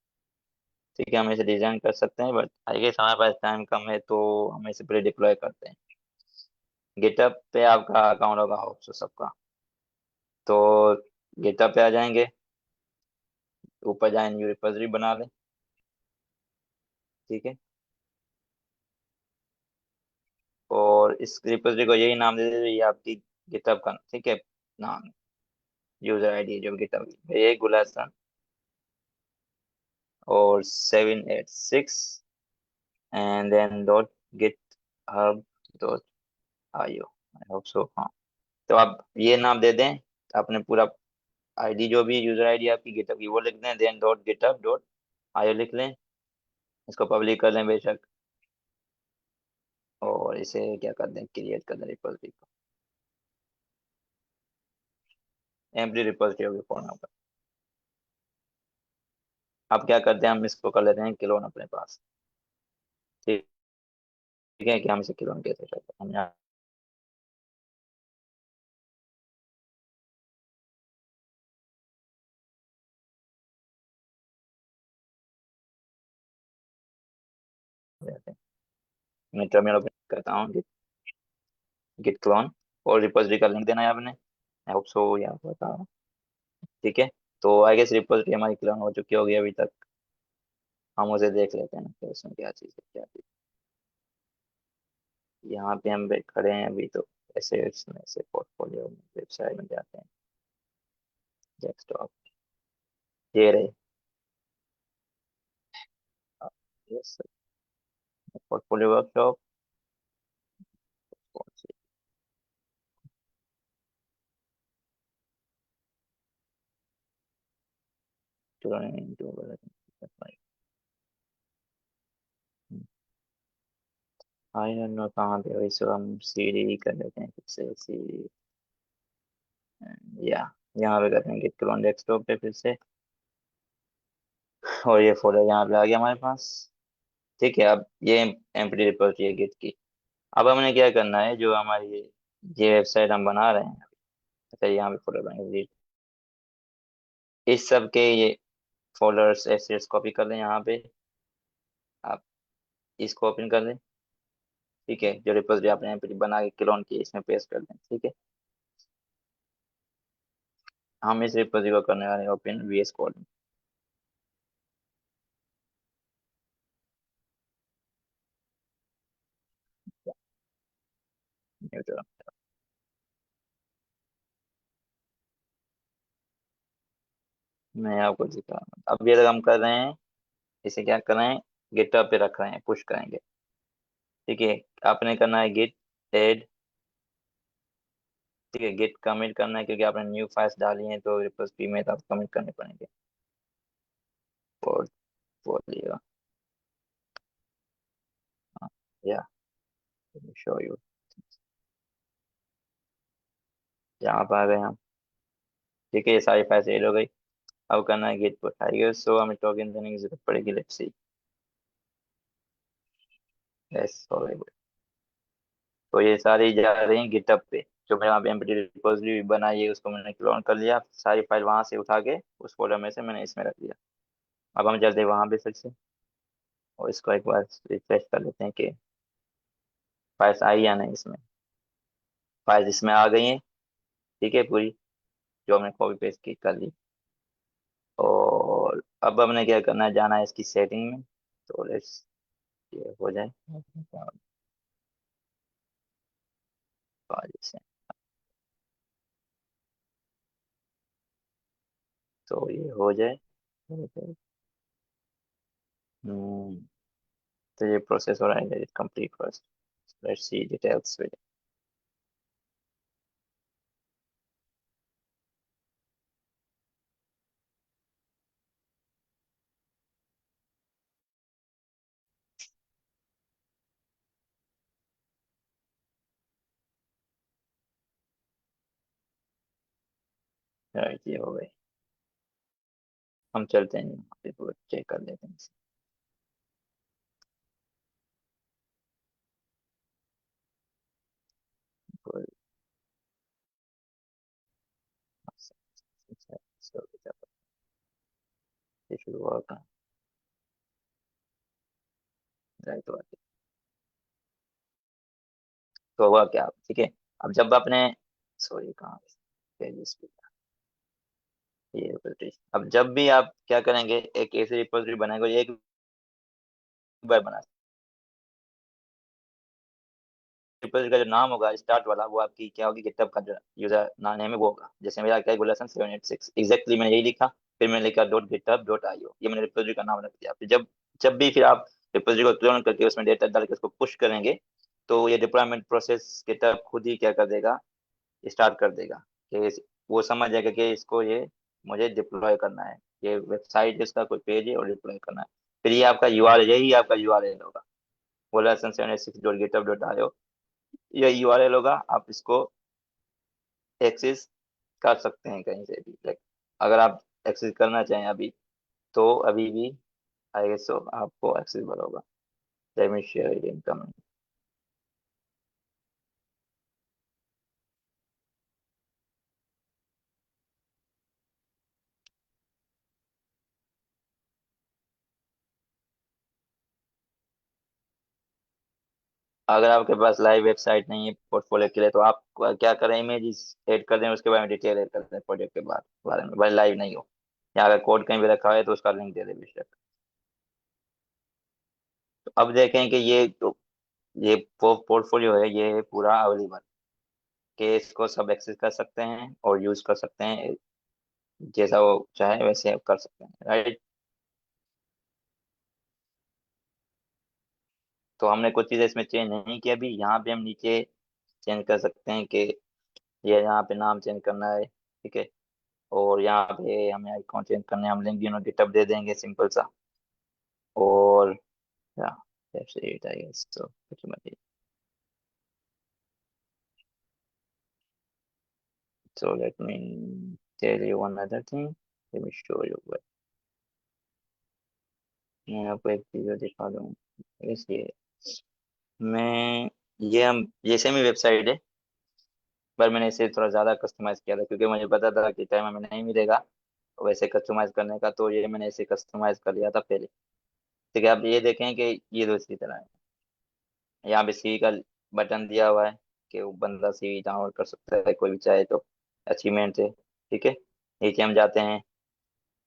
ठीक है, हम इसे डिजाइन कर सकते हैं, बट आई गेस हमारे पास टाइम कम है, तो हम इसे पहले डिप्लॉय करते हैं। गिटहब पे आपका अकाउंट होगा होप्स सबका। तो गिटहब पे आ जाएंगे, ऊपर जाए, न्यू रिपोजिटरी बना लें। ठीक है, और इस रिपोजिटरी को यही नाम दे दीजिए, ये आपकी गिटहब का, ठीक है, नाम, यूजर आईडी जो गिटहब ये गुलासन और 786 and then dot GitHub dot IO, I hope so, हाँ। तो आप ये नाम दे दें, अपने पूरा आईडी जो भी यूजर आईडी आपकी गिटहब की वो लिख दें, then dot GitHub dot IO लिख लें, इसको पब्लिक कर लें बेशक, और इसे क्या कर दें, क्रिएट कर दें रिपोजिटरी को, एम्प्टी रिपोजिटरी होगी फॉर्म पर। अब क्या करते हैं, हम इसको कर लेते हैं क्लोन अपने पास। ठीक है, कि हम इसे क्लोन कैसे करते हैं, हम यहाँ जाते हैं। मैं टर्मिनल ओपन करता हूँ, गिट क्लोन, और रिपोजिटरी का लिंक देना है आपने, आई होप सो यहाँ पता। ठीक है, तो आई गेस रिपोजिटरी हमारी क्लोन हो चुकी होगी अभी तक। हम उसे देख लेते हैं कि उसमें क्या चीज़ है, क्या चीज़। यहाँ पे हम खड़े हैं अभी, तो ऐसे इसमें से पोर्टफोलियो वेबसाइट में जाते हैं, डेस्कटॉप, ये रहे, यस, पोर्टफोलियो वर्कशॉप, कौन सी, आई डोंट नो कहाँ पे हो, इसको हम सीडी कर लेते हैं, फिर से सीडी, या यहाँ पे करते हैं गिट क्लोन डेस्कटॉप पे फिर से, और ये फोल्डर यहाँ पे आ गया हमारे पास। ठीक है, अब ये एम्प्टी रिपोजिटरी है गिट की। अब हमने क्या करना है, जो हमारी ये वेबसाइट हम बना रहे हैं, अच्छा यहाँ पे फोल्डर बनाएंगे, इस सब के ये फोल्डर्स एसेट्स कॉपी कर लें यहाँ पे, आप इसको ओपन कर लें। ठीक है, जो रिपोजिटरी आपने एम्प्टी बना के क्लोन की इसमें पेस्ट कर दें। ठीक है, हम इस रिपोजिटरी को करने वाले हैं ओपन वीएस कोड में। न्यूट्रल, मैं आपको दिखा रहा हूँ। अब ये अगर हम कर रहे हैं, इसे क्या कर रहे हैं, गिटहब पे रख रहे हैं, पुश करेंगे। ठीक है, आपने करना है गिट एड, ठीक है, गिट कमिट करना है, क्योंकि आपने न्यू फाइल्स डाली हैं तो रिपोजिटरी में तो आप कमिट करने पड़ेंगे। पोर्टफोलियो, या शो यू, यहाँ पर आ गए हम। ठीक है, ये सारी फाइल्स एड हो गई। अब करना है git put, I guess so हमें टोकन देने की जरूरत पड़ेगी, लेट्स सी, यस हो गई। तो ये सारी जा रही हैं गिटहब पे, जो मैं वहाँ पे एम्प्टी रिपोजिटरी बनाई है उसको मैंने क्लोन कर लिया, सारी फाइल वहां से उठा के उस फोल्डर में से मैंने इसमें रख दिया। अब हम चलते हैं वहां पे फिर से, और इसको एक बार रिफ्रेश कर लेते हैं कि फाइल्स आई या नहीं इसमें। फाइल्स इसमें आ गई हैं, ठीक है, पूरी, जो हमने कॉपी पेस्ट की कर ली। और अब हमने क्या करना है, जाना है इसकी सेटिंग में, तो लेट्स, ये हो जाए, तो ये हो जाए। हम्म, तो ये प्रोसेस हो रहा है, complete first, let's see details. Right, ये हो गई। हम चलते हैं यहाँ पे, पूरा चेक कर लेते हैं इसे। कोई- ये शुरू हुआ कहाँ? राइट हुआ। तो हुआ क्या, ठीक है। अब जब आपने, सॉरी कहाँ पेजेस पे, ये रिपोजिटरी, अब जब भी आप क्या करेंगे, एक ऐसी रिपोजिटरी बनाएंगे, ये एक बार बना, रिपोजिटरी का जो नाम होगा स्टार्ट वाला, वो आपकी क्या होगी, गिटहब का जो यूजर नाम है वो होगा। जैसे मेरा क्या है, गुलशन 786 एग्जैक्टली मैंने यही लिखा। फिर मैंने लिखा .github.io, ये मैंने रिपोजिटरी का नाम रख दिया। फिर जब जब भी फिर आप रिपोजिटरी को क्लोन करके उसमें डेटा डाल के उसको पुश करेंगे, तो ये डिप्लॉयमेंट प्रोसेस गिटहब खुद ही क्या कर देगा, स्टार्ट कर देगा। कि वो समझ जाएगा कि इसको ये मुझे डिप्लॉय करना है, ये वेबसाइट इसका कोई पेज है और डिप्लॉय करना है। फिर ये आपका यूआरएल, यही आपका यूआरएल होगा, गुलशन 786.github.io, ये यूआरएल होगा। आप इसको एक्सेस कर सकते हैं कहीं से भी, लाइक अगर आप एक्सेस करना चाहें अभी, तो अभी भी आई गेस सो आपको एक्सेसिबल होगा। Let me share it incoming. अगर आपके पास लाइव वेबसाइट नहीं है पोर्टफोलियो के लिए, तो आप क्या करें, इमेजेस ऐड कर दें, उसके बारे में डिटेल ऐड कर दें प्रोजेक्ट के बारे में, भाई लाइव नहीं हो, या अगर कोड कहीं भी रखा है तो उसका लिंक दे दें बेशक। तो अब देखें कि ये तो, ये पोर्टफोलियो है, ये है पूरा अवेलेबल, कि इसको सब एक्सेस कर सकते हैं और यूज कर सकते हैं, जैसा वो चाहे वैसे कर सकते हैं, राइट। तो हमने कुछ चीज़ें इसमें चेंज नहीं किया अभी, यहाँ पे हम नीचे चेंज कर सकते हैं कि ये यहाँ पे नाम चेंज करना है, ठीक है। और यहाँ पे हमें आइकॉन चेंज करने हैं, हम लिंक गिटहब दे देंगे सिंपल सा। और या दैट्स इट आई गेस, तो कुछ मत। So let me tell you one other thing. Let me show you what, मैं आपको एक वीडियो दिखा दूँ इसलिए। मैं, ये हम, ये सेमी वेबसाइट है, पर मैंने इसे थोड़ा ज़्यादा कस्टमाइज किया था क्योंकि मुझे पता था कि टाइम हमें नहीं मिलेगा वैसे कस्टमाइज करने का, तो ये मैंने इसे कस्टमाइज कर लिया था पहले। ठीक है, आप ये देखें कि ये दूसरी तरह है। यहाँ पे सीवी का बटन दिया हुआ है कि वो बंदा सीवी डाउनलोड कर सकता है कोई भी चाहे तो, अचीवमेंट है, ठीक है। नीचे हम जाते हैं,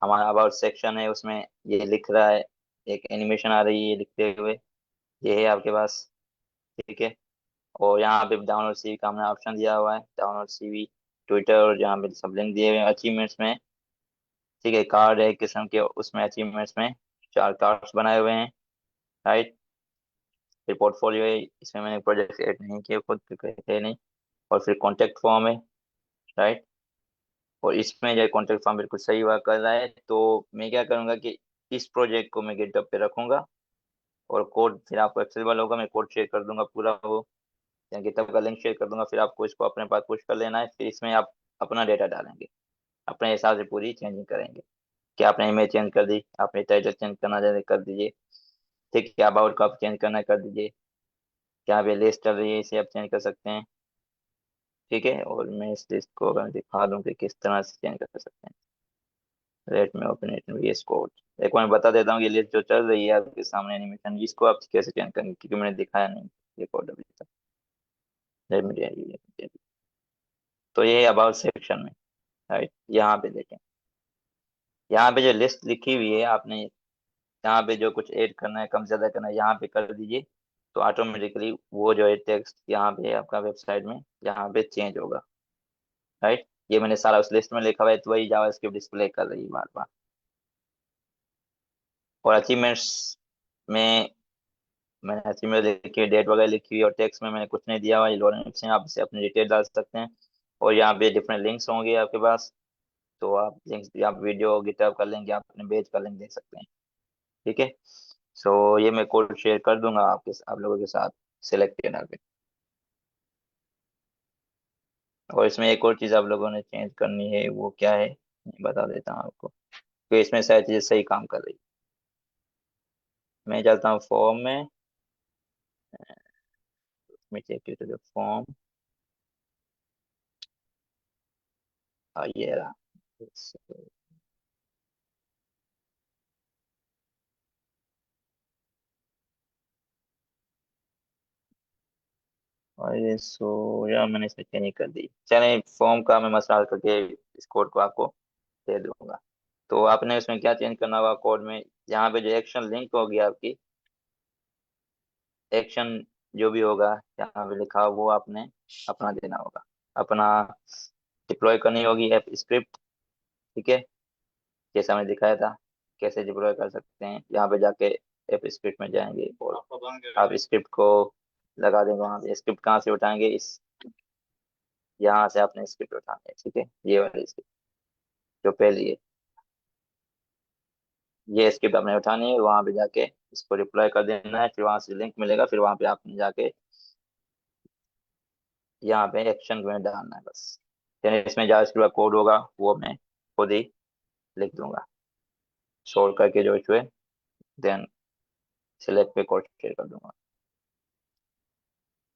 हमारा अबाउट सेक्शन है, उसमें ये लिख रहा है, एक एनिमेशन आ रही है ये लिखते हुए, ये है आपके पास, ठीक है। और यहाँ पे डाउनलोड सीवी का हमने ऑप्शन दिया हुआ है, डाउनलोड सीवी, ट्विटर, और यहाँ पे सब लिंक दिए हुए हैं अचीवमेंट्स में, ठीक है। कार्ड है एक किस्म के, उसमें अचीवमेंट्स में 4 कार्ड्स बनाए हुए हैं, राइट। फिर पोर्टफोलियो है, इसमें मैंने प्रोजेक्ट ऐड नहीं किए खुद क्योंकि है नहीं। और फिर कॉन्टेक्ट फॉर्म है, राइट। और इसमें जो कॉन्टेक्ट फॉर्म बिल्कुल सही हुआ कर रहा है, तो मैं क्या करूँगा कि इस प्रोजेक्ट को मैं गिटहब पे रखूंगा, और कोड फिर आपको एक्सेसिबल होगा, मैं कोड शेयर कर दूंगा पूरा वो, या गिटहब का लिंक शेयर कर दूंगा, फिर आपको इसको अपने पास पुश कर लेना है। फिर इसमें आप अपना डेटा डालेंगे, अपने हिसाब से पूरी चेंजिंग करेंगे, कि आपने इमेज चेंज कर दी, आपने टाइटल चेंज करना चाहे कर दीजिए, ठीक है। अबाउट का आप चेंज करना है कर दीजिए, क्या पे लिस्ट चल रही है इसे आप चेंज कर सकते हैं, ठीक है। और मैं इस लिस्ट को अगर दिखा दूं कि किस तरह से चेंज कर सकते हैं, let me open it VS code. एक बार मैं बता देता हूँ, ये लिस्ट जो चल रही है आपके सामने एनिमेशन, इसको आप कैसे चेंज करेंगे क्योंकि मैंने दिखाया नहीं ये कोड अभी तक। लेट मी टेल यू, तो ये अबाउट सेक्शन में, राइट, यहाँ पे देखें, यहाँ पे जो लिस्ट लिखी हुई है आपने, यहाँ पे जो कुछ ऐड करना है कम ज्यादा करना है यहाँ पे कर दीजिए, तो ऑटोमेटिकली वो जो है टेक्स्ट यहाँ पे आपका वेबसाइट में यहाँ पे चेंज होगा, राइट। ये मैंने सारा उस लिस्ट में लिखा हुआ है, तो वही जावास्क्रिप्ट डिस्प्ले कर रही है बार बार। और अचीवमेंट्स में मैंने अचीवमेंट लिखी है, डेट वगैरह लिखी हुई है, और टेक्स्ट में मैंने कुछ नहीं दिया हुआ, ये लोरेंट्स हैं, आप इसे अपनी डिटेल डाल सकते हैं। और यहाँ पे डिफरेंट लिंक्स होंगे आपके पास, तो आप लिंक्स, आप वीडियो गिटहब का लिंक या अपने पेज का लिंक दे सकते हैं, ठीक है। सो ये मैं कोड शेयर कर दूंगा आप लोगों के साथ, सिलेक्टेड आके। और इसमें एक और चीज़ आप लोगों ने चेंज करनी है, वो क्या है मैं बता देता हूँ आपको, तो इसमें सारी चीज़ें सही काम कर रही। मैं जाता हूँ फॉर्म में, मैं चेक टू द फॉर्म, ये रहा। और ये सो यार मैंने इसमें चेंज कर दी। चले फॉर्म का मैं मसला हल करके इस कोड को आपको दे दूंगा। तो आपने उसमें क्या चेंज करना होगा कोड में, यहाँ पे जो एक्शन लिंक होगी आपकी, एक्शन जो भी होगा यहाँ पे लिखा हो वो आपने अपना देना होगा, अपना डिप्लॉय करनी होगी ऐप स्क्रिप्ट। ठीक है, जैसा मैंने दिखाया था कैसे डिप्लॉय कर सकते हैं, यहाँ पे जाके ऐप स्क्रिप्ट में जाएंगे और आप स्क्रिप्ट को लगा देंगे। वहाँ पे स्क्रिप्ट कहाँ से उठाएंगे, इस यहाँ से आपने स्क्रिप्ट उठानी है। ठीक है, ये वाली स्क्रिप्ट जो पहली है, ये स्क्रिप्ट आपने उठानी है, वहां पे जाके इसको रिप्लाई कर देना है, फिर वहां से लिंक मिलेगा, फिर वहां पे आपने जाके यहाँ पे एक्शन में डालना है बस। यानी इसमें जावास्क्रिप्ट का कोड होगा वो मैं खुद ही लिख दूंगा, सोल्व करके जो है, देन सिलेक्ट पे कोड शेयर कर दूंगा।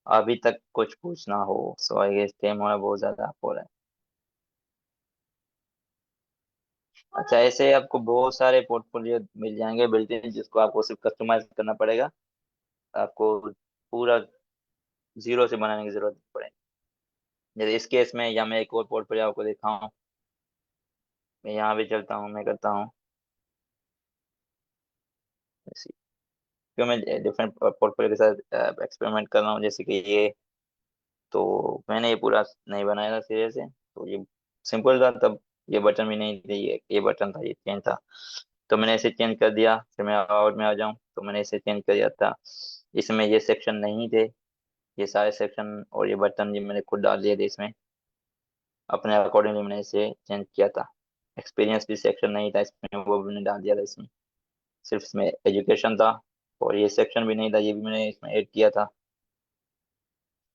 अभी तक कुछ पूछना हो, सो आई गेस टाइम होना बहुत ज्यादा हो रहा है। अच्छा, ऐसे आपको बहुत सारे पोर्टफोलियो मिल जाएंगे बिल्ट इन, जिसको आपको सिर्फ कस्टमाइज करना पड़ेगा। आपको पूरा जीरो से बनाने की जरूरत नहीं पड़ेगी। जैसे इस केस में, या मैं एक और पोर्टफोलियो आपको दिखाऊं, मैं यहाँ भी चलता हूँ, मैं करता हूँ ऐसे- क्यों मैं डिफरेंट पोर्टफोलियो के साथ एक्सपेरिमेंट कर रहा हूँ, जैसे कि ये, तो मैंने ये पूरा नहीं बनाया था सिरे से, तो ये सिंपल था तब, ये बटन भी नहीं थे, ये बटन था, ये चेंज था, तो मैंने इसे चेंज कर दिया। फिर मैं आउट में आ जाऊँ तो मैंने इसे चेंज कर दिया था, इसमें ये सेक्शन नहीं थे, ये सारे सेक्शन और ये बटन ये मैंने खुद डाल दिए थे इसमें, अपने अकॉर्डिंगली मैंने इसे चेंज किया था। एक्सपीरियंस भी सेक्शन नहीं था इसमें, वो भी मैंने डाल दिया था इसमें, सिर्फ इसमें एजुकेशन था। और ये सेक्शन भी नहीं था, ये भी मैंने इसमें ऐड किया था।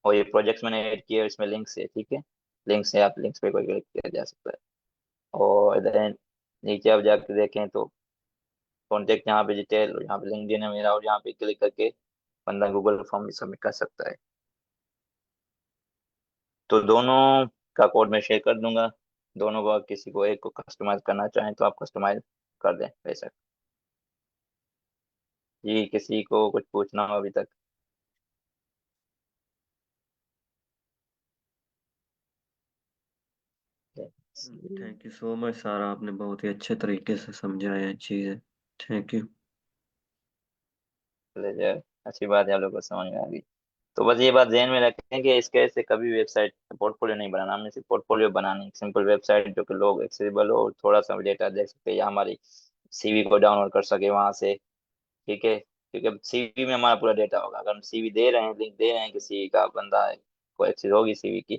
और ये प्रोजेक्ट्स मैंने ऐड किए इसमें लिंक से। ठीक है, लिंक से आप लिंक्स पे कोई क्लिक किया जा सकता है। और देन नीचे आप जाके देखें तो कॉन्टेक्ट, यहाँ पे डिटेल, यहाँ पे लिंक्डइन है मेरा, और यहाँ पे क्लिक करके बंदा गूगल फॉर्म भी सबमिट कर सकता है। तो दोनों का कोड मैं शेयर कर दूंगा, दोनों को, किसी को एक को कस्टमाइज करना चाहें तो आप कस्टमाइज कर दें वैसा। जी, किसी को कुछ पूछना हो अभी तक? Thank you so much sir, आपने बहुत ही अच्छे तरीके से समझाया है चीज़ें। Thank you. चले जाए, अच्छी बात है, आप लोगों को समझ में आ गई। तो बस ये बात ध्यान में रखें कि इसके से कभी वेबसाइट पोर्टफोलियो नहीं बनाना, हमने सिर्फ पोर्टफोलियो बनानी, सिंपल वेबसाइट जो कि लोग एक्सेसिबल हो, थोड़ा सा डेटा देख सके या हमारी सीवी को डाउनलोड कर सके वहां से। ठीक है, क्योंकि अब सीवी में हमारा पूरा डेटा होगा, अगर हम सीवी दे रहे हैं, लिंक दे रहे हैं कि सीवी का बंदा है, को एक्सेस होगी सीवी की,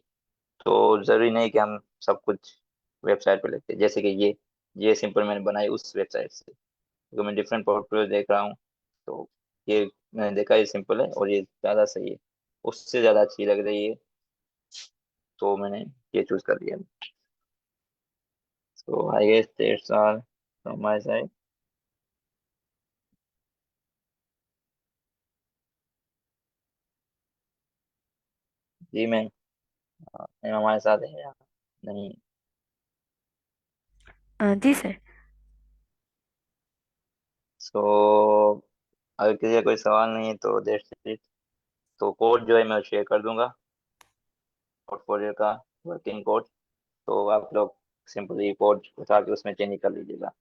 तो जरूरी नहीं कि हम सब कुछ वेबसाइट पे लिखते हैं। जैसे कि ये सिंपल मैंने बनाई उस वेबसाइट से, क्योंकि मैं डिफरेंट पोर्टफोलियो देख रहा हूँ, तो ये मैंने देखा ये सिंपल है और ये ज़्यादा सही है, उससे ज़्यादा अच्छी लग रही है, तो मैंने ये चूज कर लिया। So I guess that's all from my side. जी मैम, मैम हमारे साथ है या नहीं? जी सर। सो अगर किसी का कोई सवाल नहीं है तो दैट्स इट। तो कोड जो है मैं शेयर कर दूंगा, पोर्टफोलियो का वर्किंग कोड, तो आप लोग सिंपली कोड उठा के उसमें चेंज कर लीजिएगा।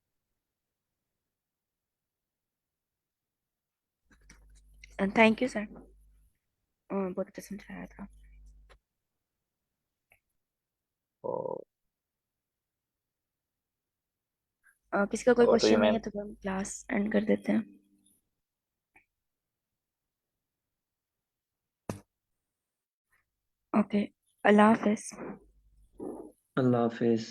थैंक यू सर, बहुत अच्छा समझाया था। तो किसी का कोई और तो ये क्वेश्चन नहीं मैम, है तो हम क्लास एंड कर देते हैं। ओके, अल्लाह हाफिज। अल्लाह हाफिज।